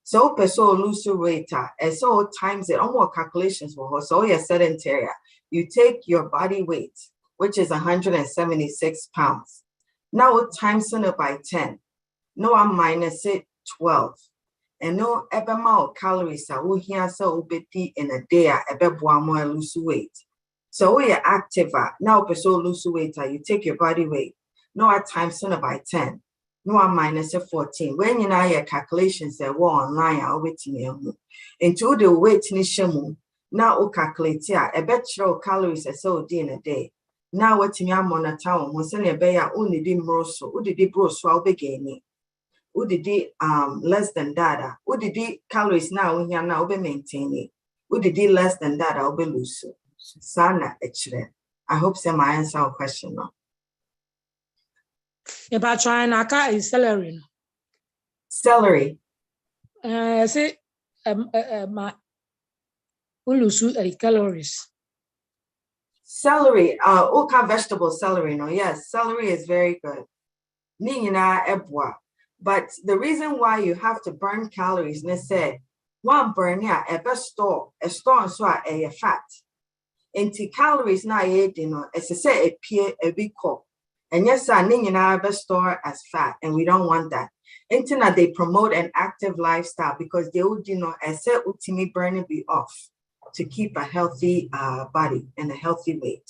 So person lose weight. And so times it almost calculations for her. So we are sedentary. You take your body weight, which is 176 pounds. Now times it by 10. No, I'm minus it 12. And no more calories are we here so obeti in a day more lose weight. So we are active now person lose weight you take your body weight. No at times by 10. No I'm minus 14. When you know your calculations that were online are waiting into the weight ni shemu. Now o calculate here a better calories so in a day. Now what me am on a town was send a bear only di broso, who did bro so begin. Who did less than that? Who did calories now when you're now be maintaining? Who did less than that? I'll be loose. Sana actually. I hope some my answer our question now. If I try and I is celery. Celery. I say my lose calories. Celery. Okay, vegetable celery. No, yes, celery is very good. Nina ebwa. But the reason why you have to burn calories, they say, one burn a best store and so a fat. Into calories na as I say a peer a big cup. And yes, I nina best store as fat, and we don't want that. Internet they promote an active lifestyle because they would as say ultimate burning be off to keep a healthy body and a healthy weight.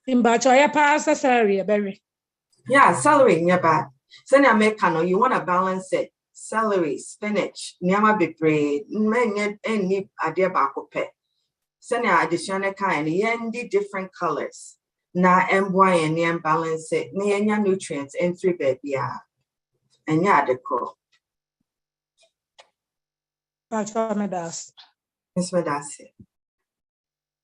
In Bachoya pass the celery, berry. Yeah, celery, yeah, bad. Send a mecano, you want to balance it. Celery, spinach, nyama be bread, any idea bako pet. Send a additional kind, yendi different colors. Na MY and yam balance it, near nutrients and 3 baby. And yeah, the co. Bachoya medas. Miss Medasi.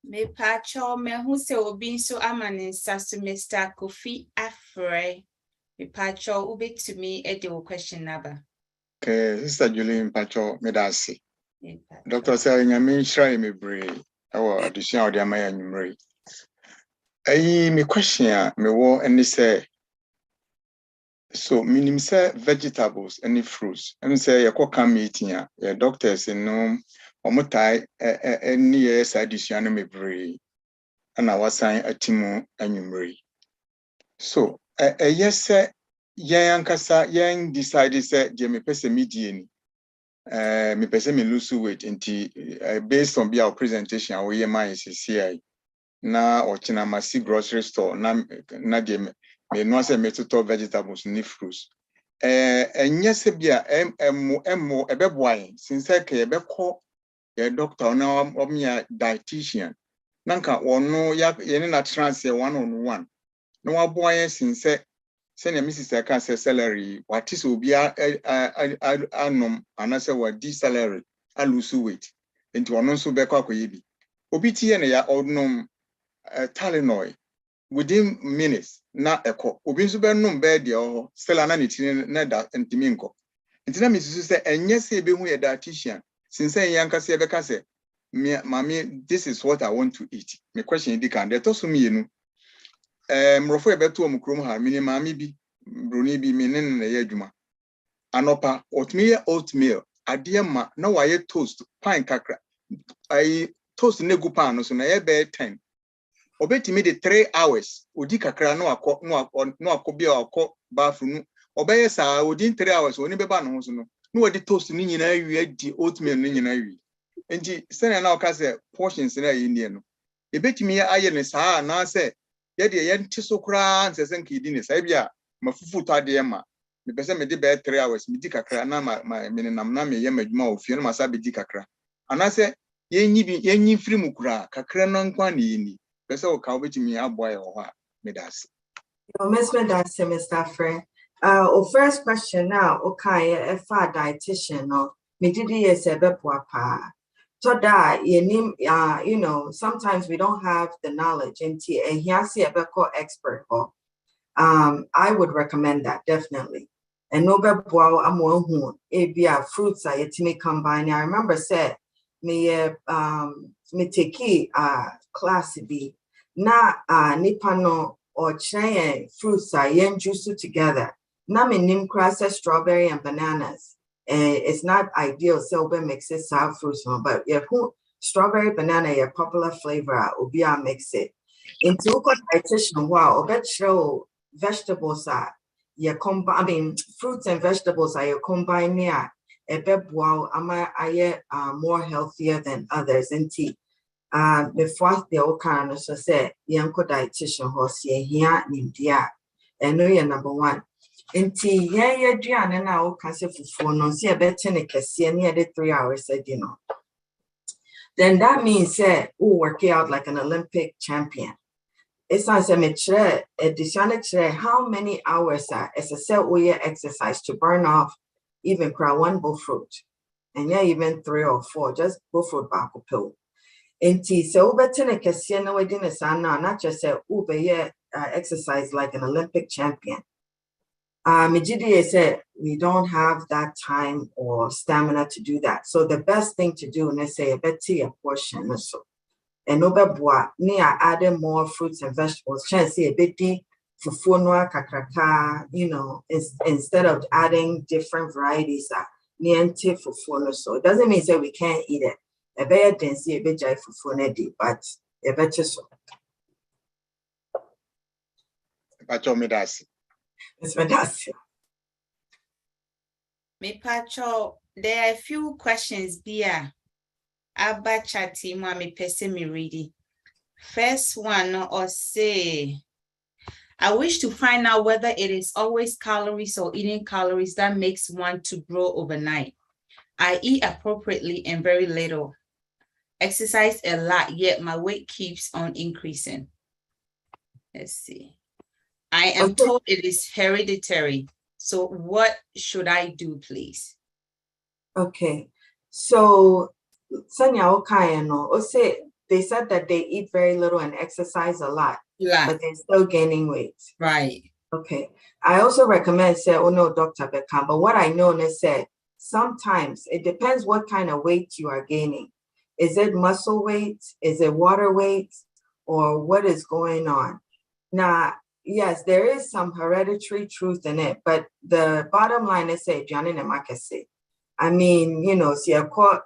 Me pacho me who se obi so amanin sasu Mr. Kofi Afre. Me pacho ube to me e de question number. Okay, Sister Julie Pacho Medasi. Dr. Say nyame shrai me bre. Awo addition of the amaya numeri. Me question me wo any say so minim say vegetables any fruits. And say you come meeting ya doctors no omutai any addition me bre. And I was saying a timu anumeri. So yes, sir, young kasa young decided say Jamie Pesa median. Me Pesa me lose weight into based on our presentation, we my CCI na or Chinamasi grocery store na Jamie me no say me to vegetables ni fruits. And yes, bia mo ebeboy since I ke ebeko your doctor now me a dietitian. Nanka ono ya yene na trans 1-on-1 no aboy since send a Mrs. Aka say salary what is will be anom and I say what this salary I lose weight into one so beko akoyebi obi tie na ya odnom Tylenol within minutes na eko obi nso be nom be de ho still ana ne tin na da ntimi nko ntina me susu se enye se be hu ye dietitian since yanka se be ka se mami this is what I want to eat me question di kan de to so mienu mrofo e beto om krom ha mini mami bi broni bi me ne na ye adwuma anopa oatmeal adiema na waye toast pan kakra ai toast negu pan no so na ye be 10 obetimi de 3 hours odi kakra no akọ bia akọ bathroom obeye saa odi 3 hours oni beba no so no no odi toast ni nyina awi adi oatmeal ni nyina awi enti sene na oka se portions na yi nie no ebetimi aye ne saa na se ye de ye nti so kra nse nka idi ne saa bia mafufu to ade ma me pese me de be 3 hours me di kakra na me nam na me ye madwuma ofie no masa be di kakra anase yenyi firi mu kra kakra na nkwa ne yini pese o ka obetimi aboa ye ho a me das Miss Medase, Mr. Freda. First question now, okay, if a dietitian no, me did yes a pa. So that you know, sometimes we don't have the knowledge and here see a expert. I would recommend that definitely. And no be boa amon who a fruits I me combine. I remember said me take class B na nipano or giant fruits are yen juice together. Na me nim crass strawberry and bananas. It's not ideal so we mix it sour fruits, but if strawberry banana a popular flavor ubia mix it. Into dietitian wow, bet show vegetables are you combine fruits and vegetables are you combine near a beb wow more healthier than others in tea. Before the old kind so say young dietitian horse here in dia and no you're number one. In tea, yeah, Diana and I can say for no see a better near the 3 hours a dinner. Then that means that work out like an Olympic champion. It's not a how many hours as a cell exercise to burn off even cry one bull fruit. And yeah, even 3 or 4, just bull fruit back pill. In tea, so better no I didn't sound not just say exercise like an Olympic champion. Mijidi said we don't have that time or stamina to do that. So the best thing to do, let's say a better portion or so. And obeboa near adding more fruits and vegetables. Chance a bit fufunwa kakraka, you know, instead of adding different varieties niente fufuno. So it doesn't mean that we can't eat it. A better than see a bit jai fufunedi, but a better so. It's fantastic. Me pacho, there are a few questions here. Abba chati mo me pese me ready. First one, Osei. I wish to find out whether it is always calories or eating calories that makes one to grow overnight. I eat appropriately and very little. Exercise a lot, yet my weight keeps on increasing. Let's see. I am told it is hereditary. So what should I do, please? Okay. So Sanya Okayano, Osei, they said that they eat very little and exercise a lot, but they're still gaining weight. Right. Okay. I also recommend say, oh no, Dr. Beckham, but what I know is said sometimes it depends what kind of weight you are gaining. Is it muscle weight? Is it water weight? Or what is going on? Now, yes, there is some hereditary truth in it, but the bottom line is say, Johnny Namakase. I mean, you know, see, of course,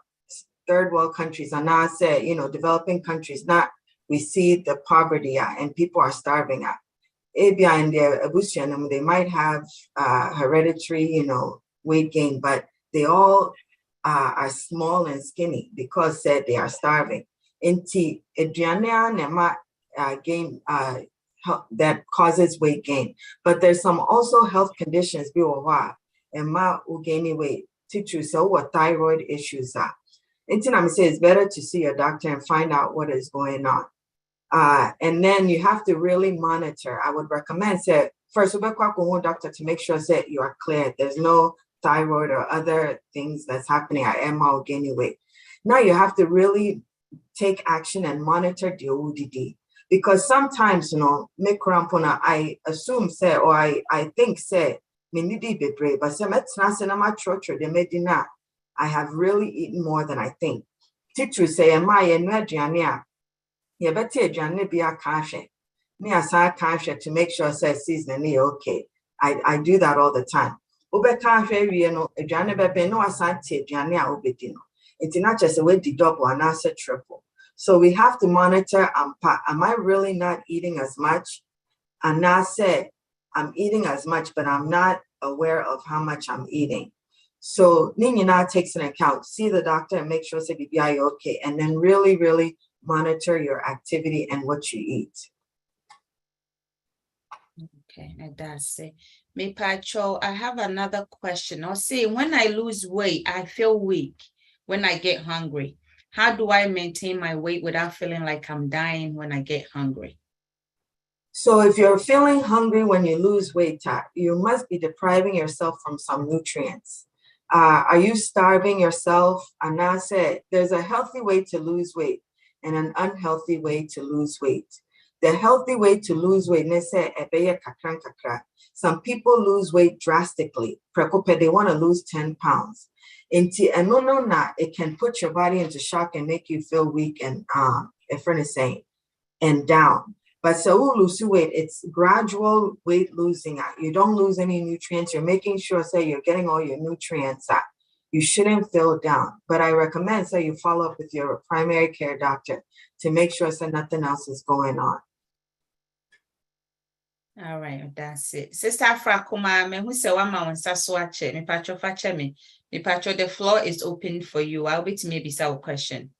third world countries are now say, you know, developing countries, not we see the poverty and people are starving at. ABI in their abusian, they might have hereditary, you know, weight gain, but they all are small and skinny because said they are starving. Inti Adriana Nema gain that causes weight gain. But there's some also health conditions and ma gain weight. Teach you so what thyroid issues are. I'm saying it's better to see a doctor and find out what is going on. And then you have to really monitor. I would recommend say first doctor to make sure that you are clear. There's no thyroid or other things that's happening at MR or gaining weight. Now you have to really take action and monitor the ODD. Because sometimes, make crampona, I assume say, or I think say, me need be brave, but some the medina, I have really eaten more than I think. Teacher say, am I a nuadiania? You better Johnny be a cashe. Me as I cashe to make sure say season okay. I do that all the time. Ube cashe, Johnny bebe no asante, Johnny obedino. It's not just a way to double and answer triple. So we have to monitor, am I really not eating as much? And now say, I'm eating as much, but I'm not aware of how much I'm eating. So Nina takes an account, see the doctor and make sure say BBI okay, and then really, really monitor your activity and what you eat. Okay, that's it. Me Pacho, I have another question. Osei, when I lose weight, I feel weak when I get hungry. How do I maintain my weight without feeling like I'm dying when I get hungry? So if you're feeling hungry when you lose weight, you must be depriving yourself from some nutrients. Are you starving yourself? And I said, there's a healthy way to lose weight and an unhealthy way to lose weight. The healthy way to lose weight, some people lose weight drastically. They want to lose 10 pounds. It can put your body into shock and make you feel weak and and down. But so lose weight, it's gradual weight losing. You don't lose any nutrients. You're making sure, say, you're getting all your nutrients out. You shouldn't feel down. But I recommend, say, you follow up with your primary care doctor to make sure, say, nothing else is going on. All right, that's it. Sister Frakuma, me who say one man saswache, me patcho fache me. Me patcho, the floor is open for you. I'll be to maybe say a question.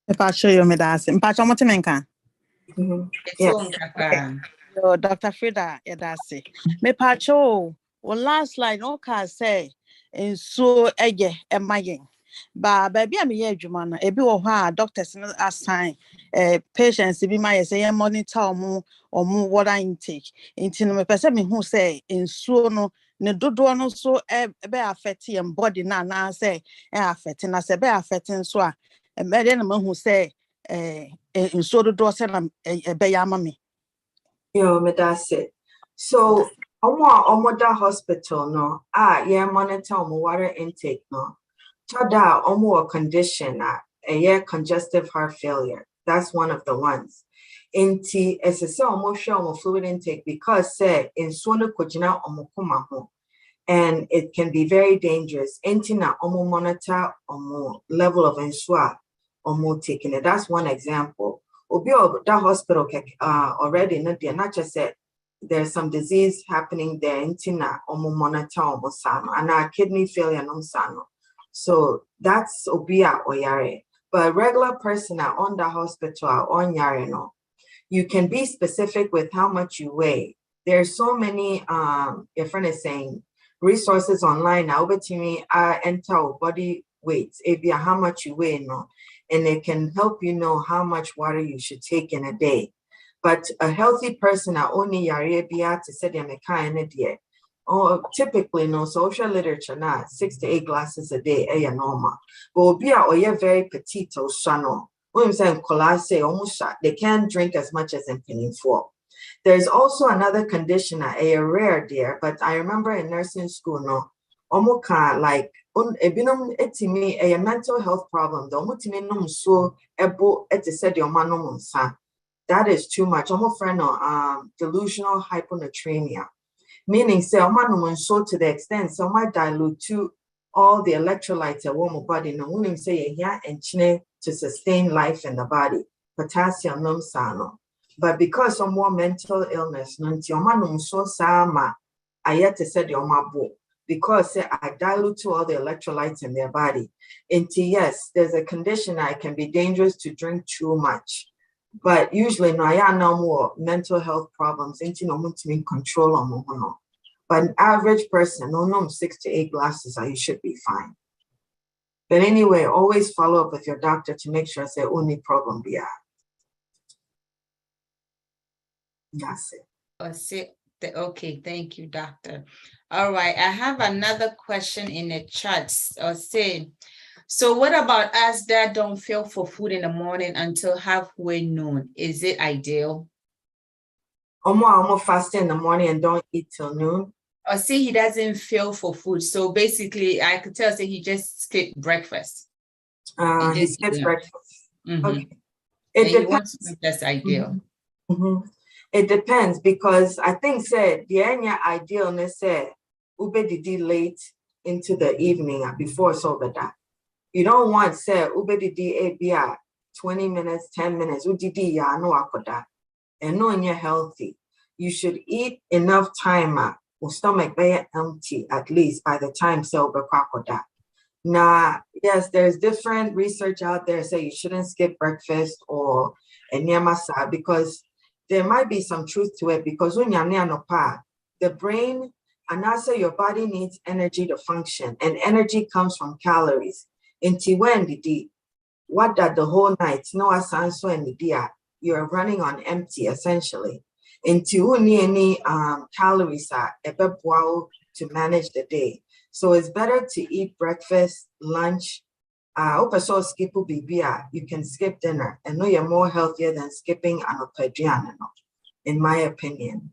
Me patcho yo me das. Me patcho mo timenka. Yes. Yo, Dr. Freda, that's it. Me patcho. Well, last slide, no car say, and so ege and my But baby, I'm here, Jumana. A bit of her doctors assign patients to be my say monitor or more water intake. Into me person who say in so no dodo no so be affecting and body na say affecting us be affecting so a then who say in so do say be yama me. Yo, me that's it. So omo hospital no monitor omo water intake no. Tada omo a condition congestive heart failure. That's one of the ones. Inti SSA omo show omo fluid intake because say in sona kojina omo kuma ho. And it can be very dangerous. Inti na omo monitor omo level of insua omo taking it. That's one example. Obi that hospital already not just said there's some disease happening there inti na omo monitor omo sano and our kidney failure no sano. So that's obia oyare. But regular person on the hospital on yare no. You can be specific with how much you weigh. There's so many your friend is saying resources online now, but to me enter body weights, how much you weigh no, and it can help you know how much water you should take in a day. But a healthy person only yare bia to say them or typically no social literature 6 to 8 glasses a day normal. But bia or you're very petite or shano. I'm saying almost they can't drink as much as in penny for. There's also another condition a rare dear, but I remember in nursing school no omoka like ebinum etimi a mental health problem. The omutimi num so ebo said your manum sa. That is too much. Omo friend delusional hyponatremia. Meaning say omanum so to the extent so might dilute to all the electrolytes a warm body no unim say here and chine to sustain life in the body. Potassium num sano. But because of more mental illness, so sama I said because I dilute to all the electrolytes in their body. Yes, there's a condition that it can be dangerous to drink too much. But usually no more mental health problems no control on. But an average person, no 6 to 8 glasses, you should be fine. But anyway, always follow up with your doctor to make sure it's the only problem be out. That's it. Okay, thank you, doctor. All right, I have another question in the chat. So what about us that don't feel for food in the morning until halfway noon? Is it ideal? Almost fast in the morning and don't eat till noon. Or see, he doesn't feel for food. So basically, I could tell say he just skipped breakfast. He skips breakfast. Mm-hmm. Okay. It depends. That's ideal. Mm-hmm. It depends because I think said the idealness said ube didi late into the evening before sober that. You don't want say ube didi 20 minutes, 10 minutes, udidi ya no akoda. And knowing you're healthy, you should eat enough time or stomach be empty at least by the time sober kwakoda. Now, yes, there's different research out there say you shouldn't skip breakfast or enyamasa because there might be some truth to it because when you're the brain and also your body needs energy to function, and energy comes from calories. Until when did what that the whole night no asanso and the you're running on empty essentially. Until any calories are to manage the day. So it's better to eat breakfast, lunch. Skip you can skip dinner and know you're more healthier than skipping an in my opinion.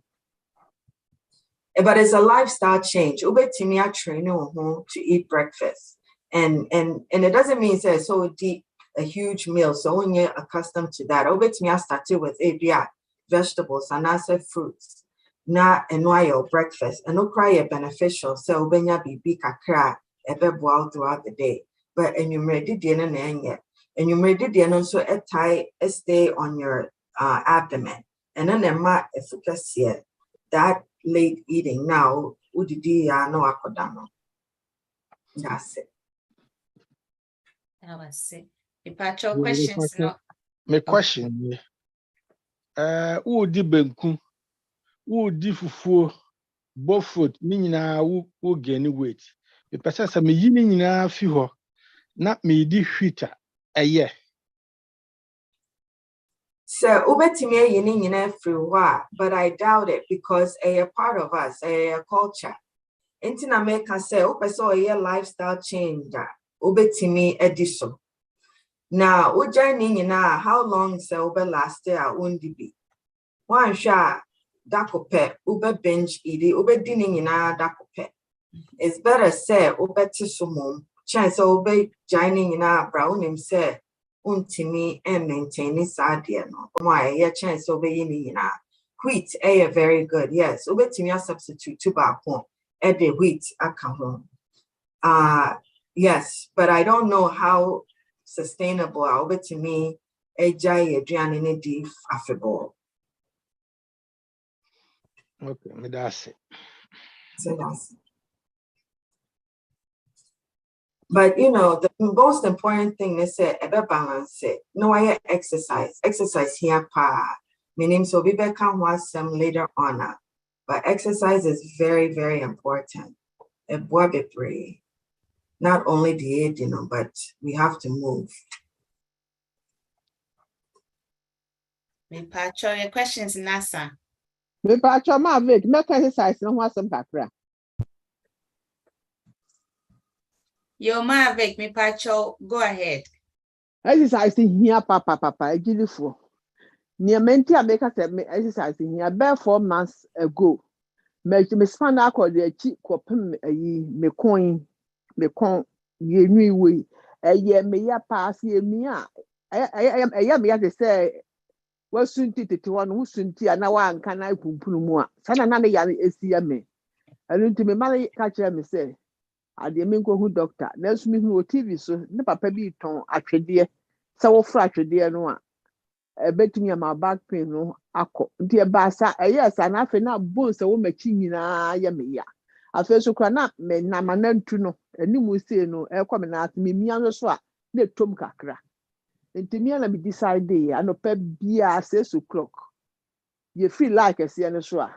But it's a lifestyle change. Ubetimia training to eat breakfast. And it doesn't mean say so deep a huge meal. So when you're accustomed to that, Ubetimia started with vegetables and also fruits. Na enjoy breakfast and no cry beneficial so ubenya bibi kakra ebeboa throughout the day. But and you ready dinner and you ready dinner so stay on your abdomen. And then the efficacy that late eating now udidi no akodano. That's it. That was it. Your questions now. My question who di benku who di fufu both food ni nyina who gain weight. The person say me yi ni nyina fi ho na me di hwita eye. So ubetime yini free, but I doubt it because a part of us, a culture. Intina make us say upeso a lifestyle change ubetime edition. Now ujani na how long se ube last year undi be. One sha dakope ube binge eating ube dining na dakope. It's better say ube tisumum chance ube joining na brownim say untimi and maintain this idea no. Why yeah chance obeying na wheat very good. Yes, ubetimi substitute to back at the wheat account. Yes, but I don't know how sustainable ubetimi jai adrian di affable. Okay, me that's it. So that's it. But you know, the most important thing they say about balance it. No, I exercise. Exercise here pa. Meaning so we can watch some later on. But exercise is very, very important. Not only the age, but we have to move. Me Pacho, your questions, Nasa. Me Pacho, ma make exercise no want some kakra. Yo Mavic, me Pacho, go ahead. Exercising here, papa, beautiful. Near menti I make us exercising here about 4 months ago. Me spend out the cheap copim me coin ye new way. A year me ya pass ye me I am a yam ya say was soon to one who soon tea and now can I pumpunua. Sana nana yan is me. I need to me money catch me say. I didn't go who doctor. There's me who TV so the papa be ton atwedeɛ sɛ wo fra atwedeɛ no a betumi my back pain no akɔ nti ɛbaasa yes and afi na bones wo machi nyinaa yɛ me ya afi so kra na me na manantu no animu sei no ɛkɔ me na me mia no so a na tom kakra nti me na me decide anopa bia 6 o'clock you feel like ɛsɛ no so a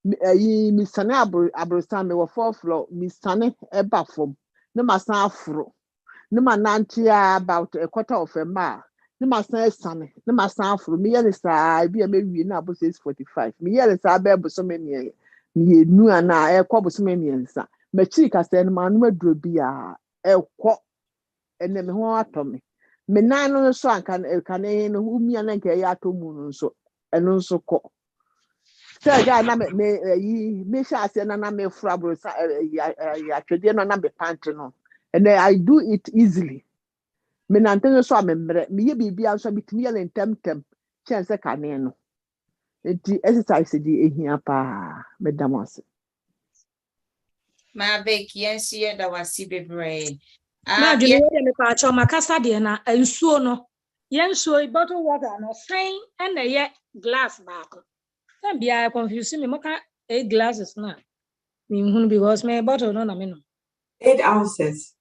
mi sane abrosan me 4th floor mi sane eba from ne masan afro ne manantia about a quarter of a mile ne masan sane ne masan afro mi yele sa bi me wie na abo 6:45 mi yele sa be boso me mi enu ana e kwa boso me mi nsa ma chi ka se ne manu aduro bia e kwo and then who are Tommy. Me nan no so anka can umi ananka ya to mu no so eno so ko say guy na me sha ase na me frabro ya twede no na be pantry no and then I do it easily me nan ten so amemre me ye bibia so bitimi ye ntem chance ka ne no enti exercise di ehia pa me damase Ma bek yes ye da wasi bebre. Na Yeah, adwene we me pa cho makasa de na nsuo no. Ye nsuo bottle water no fain and ye glass back. Then be I confuse me maka 8 glasses na. Me hunu because me bottle no na me no. 8 ounces.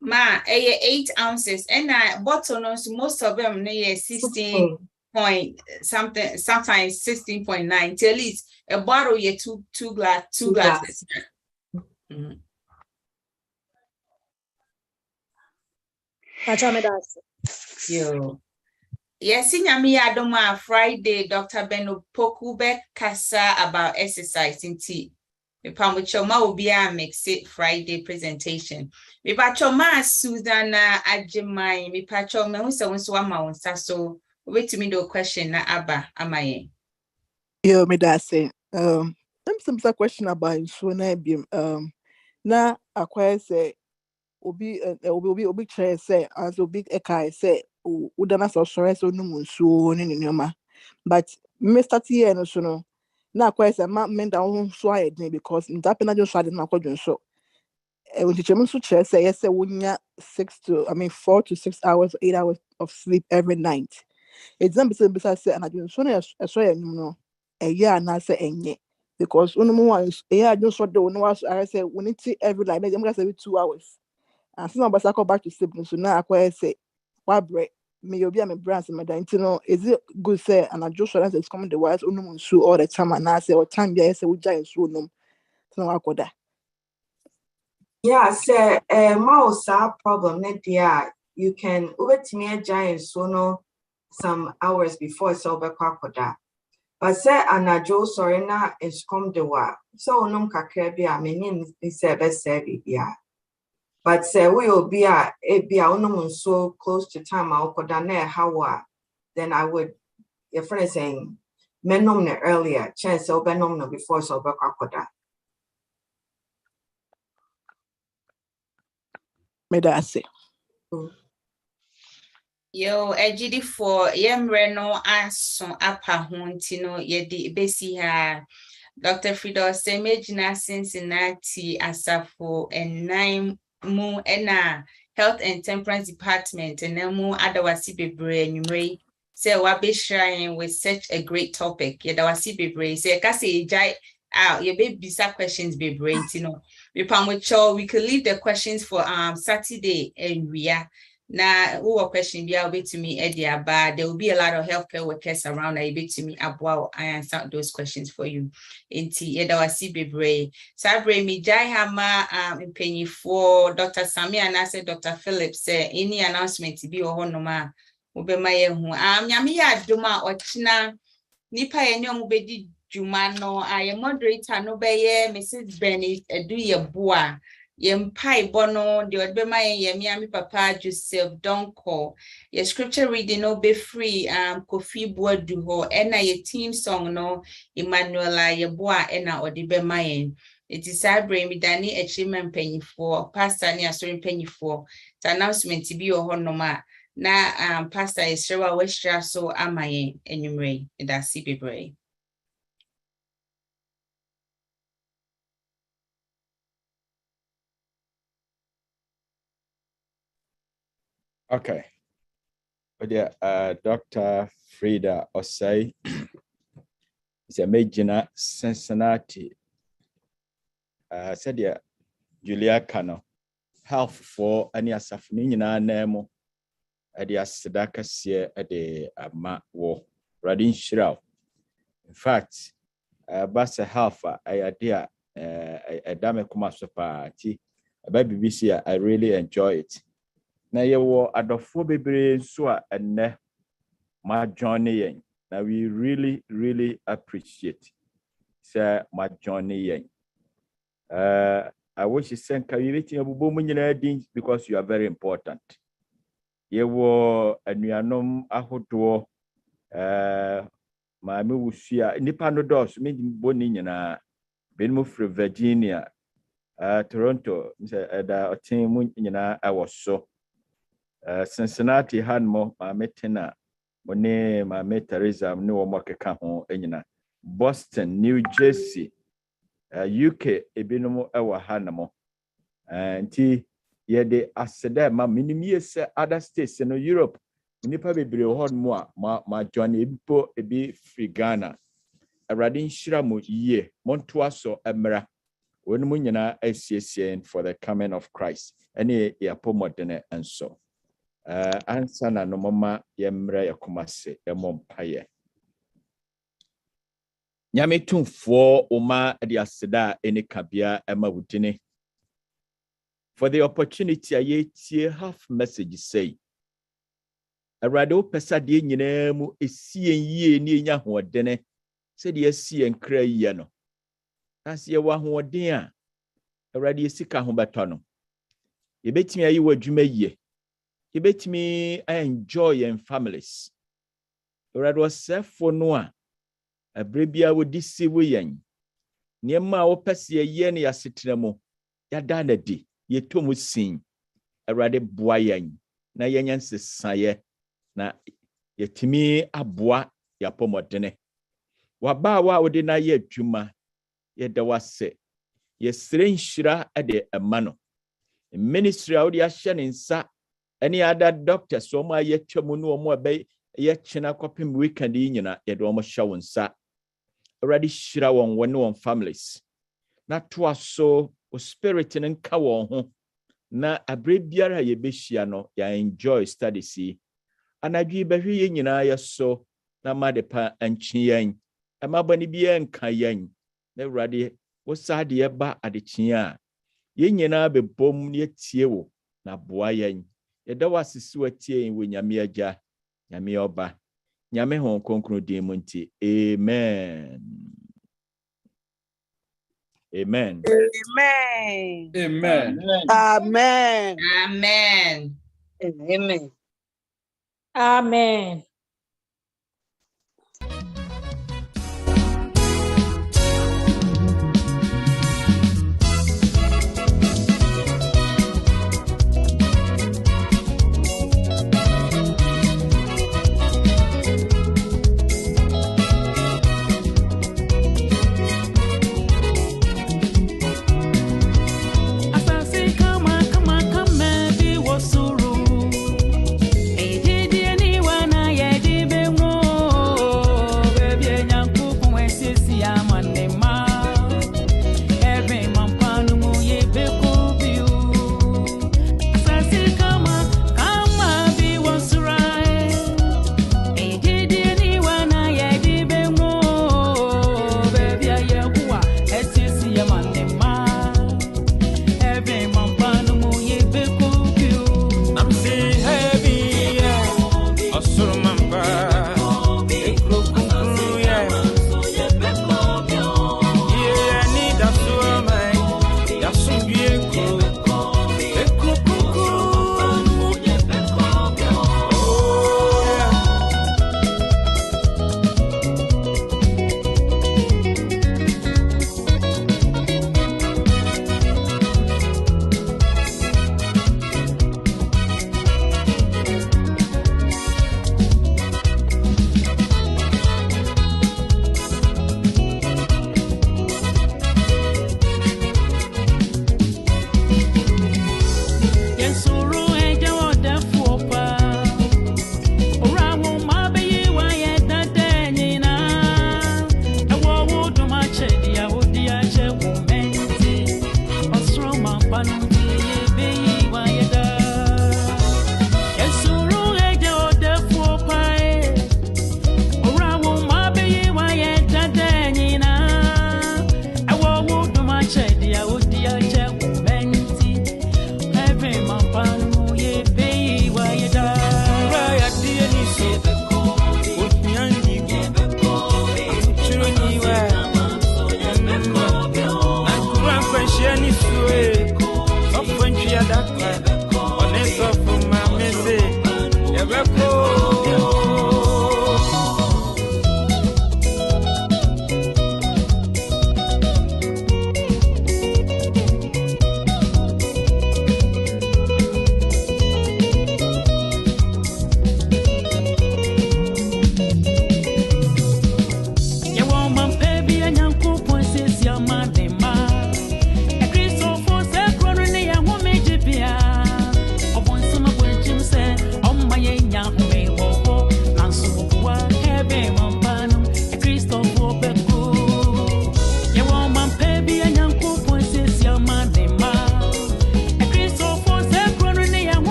ma 8 ounces and bottle no most of them no 16 point something, sometimes 16.9 till least a bottle you two glasses. Pacha me das. Yo. Yes, in Yami Adoma Friday, Dr. Beno Pokube Kasa about exercise in tea. Me pamuchoma will be a mix it Friday presentation. Me pachoma Susanna Ajimai, me pachoma who so so wait to me do question na Abba amaye. Yo, me that say. Some question about so na acquire say obi try say as obi ekai say udana so sure so no nsuo ne nyoma but me start here no so no na acquire say ma men down so I dey because that na just started na kwadun so when the chairman so chair say yes say wonya 4 to 6 hours 8 hours of sleep every night. It's not besides say and I don't so no a year and I say enye because one more I just saw the one was I say we need to every like them guys every 2 hours. And some of us I go back to sleep so now I say why break me you be my brands and my dentino is it good say and I just realize it's coming the wise no so all the time and I say what time yeah say we giant so no so I go that. Yeah, say mouse problem net there you can over to me a giant so no some hours before so be kwakoda. But say anajo sorry na is come the wa so no kakra bi a menim ni say be say bibia. But say we will be a so close to time I'll how then I would your friend is saying menom earlier chance so benom before so be kwakoda. Me that say. Yo, ejidi for yemre no aso apa huntino yedi besi ha Dr. Freda say mejina Cincinnati asafo and 9 mu ena Health and Temperance Department and mu adawasi bebre nyumre say wabe shrine with such a great topic yadawasi bebre say kasi jai your baby bisa questions bebre ntino we could leave the questions for Saturday and we are na who question be able to me Edia, but there will be a lot of healthcare workers around that able to me about I answer those questions for you. Inti yedawasi bebre. Sabre mi jai hama penny for Dr. Sami and I said Dr. Phillips say any announcement to be or honoma ube maye hu. Nyami ya duma ochina nipa yenyo mubedi jumano I moderator no beye Mrs. Benny edu ye boa. Yempai bono the odbema yemi papa Joseph Donko your scripture reading no be free Kofi Boadu ho ena your team song no Emmanuela yeboa ena odibema yen it is sabre mi dani achievement penny for pastor ni asori penny for the announcement to be ohonoma na pastor Esrewa Westra so amayen enumere da sibebre. Okay. But yeah, Dr. Freda Osei is a major Cincinnati. Said yeah, Julia Cano. Health for any asafini na nemo. Adi asidaka sie adi ama wo. Radin Shirao. In fact, Basal health idea a dame kuma party. About BBC, I really enjoy it. Na yewo adofo bebre nso a enne ma journey yen. Now we really appreciate say ma journey yen. I wish you send community of Bumunina because you are very important. You were a Nuanom Ahoto, my Musia, Nipano Dos, meaning Bonina, Benmu from Virginia, Toronto, the team, I was so. Cincinnati had more, my metena, Mone, my Teresa, no more Cajon, Boston, New Jersey. UK ebinomo ewa hanamo nti ye de aseda ma minimie se other states no Europe nipa bebre hod mo a ma join ebipo ebi free Ghana awrade nhira mo yie monto aso emra wonu mo nyina asiesie for the coming of Christ ene ya pomodene enso ansa na no mama ye mra yakomase emompaye Nyame tumfo oma di aseda ene kabia ema wudine. For the opportunity aye tie half message say. Arado pesa de nyina mu esie yie ni enya hoodene. Se de esie nkra yie no. Ase ye wa hooden a arade esika ho beto no. Ye betimi ayi wadwuma yie. Ye betimi enjoy en families. Arado sefo no a Abrebia would deceive yen. Near ma opesi yen ya sitramo. Ya dana di. Ye tomu sing. A rade boyen. Na yenyan se saye. Na ye timi abwa ya pomodene. Waba wa odina ye juma. Ye dawase. Ye srenshira ade emano. Ministry audi ashen sa. Any other doctor so ma ye chomunu omo bay. Ye china kopim weekend inyina. Ye do omo shawun sa. Already shira one families. Na to so o spirit in nka won ho. Na abrebiara ye behia no ya enjoy study see. Anadwi behwe ye nyina ya so na madepa anchi yen. Amabani bia nka yen. Na urade wo sade ye ba adechia. Ye nyina be bom ne tie wo na boa yen. Ye da wasisi watie yen wo nyame agya. Nyame oba. Nyame hon konkro din mu nti. Amen. Amen. Amen. Amen. Amen. Amen. Amen. Amen. Come, baby, what's so rude? Hey, did anyone I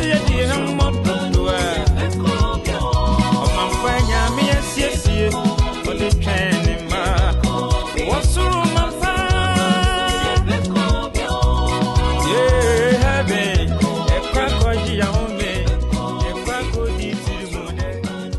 yeah,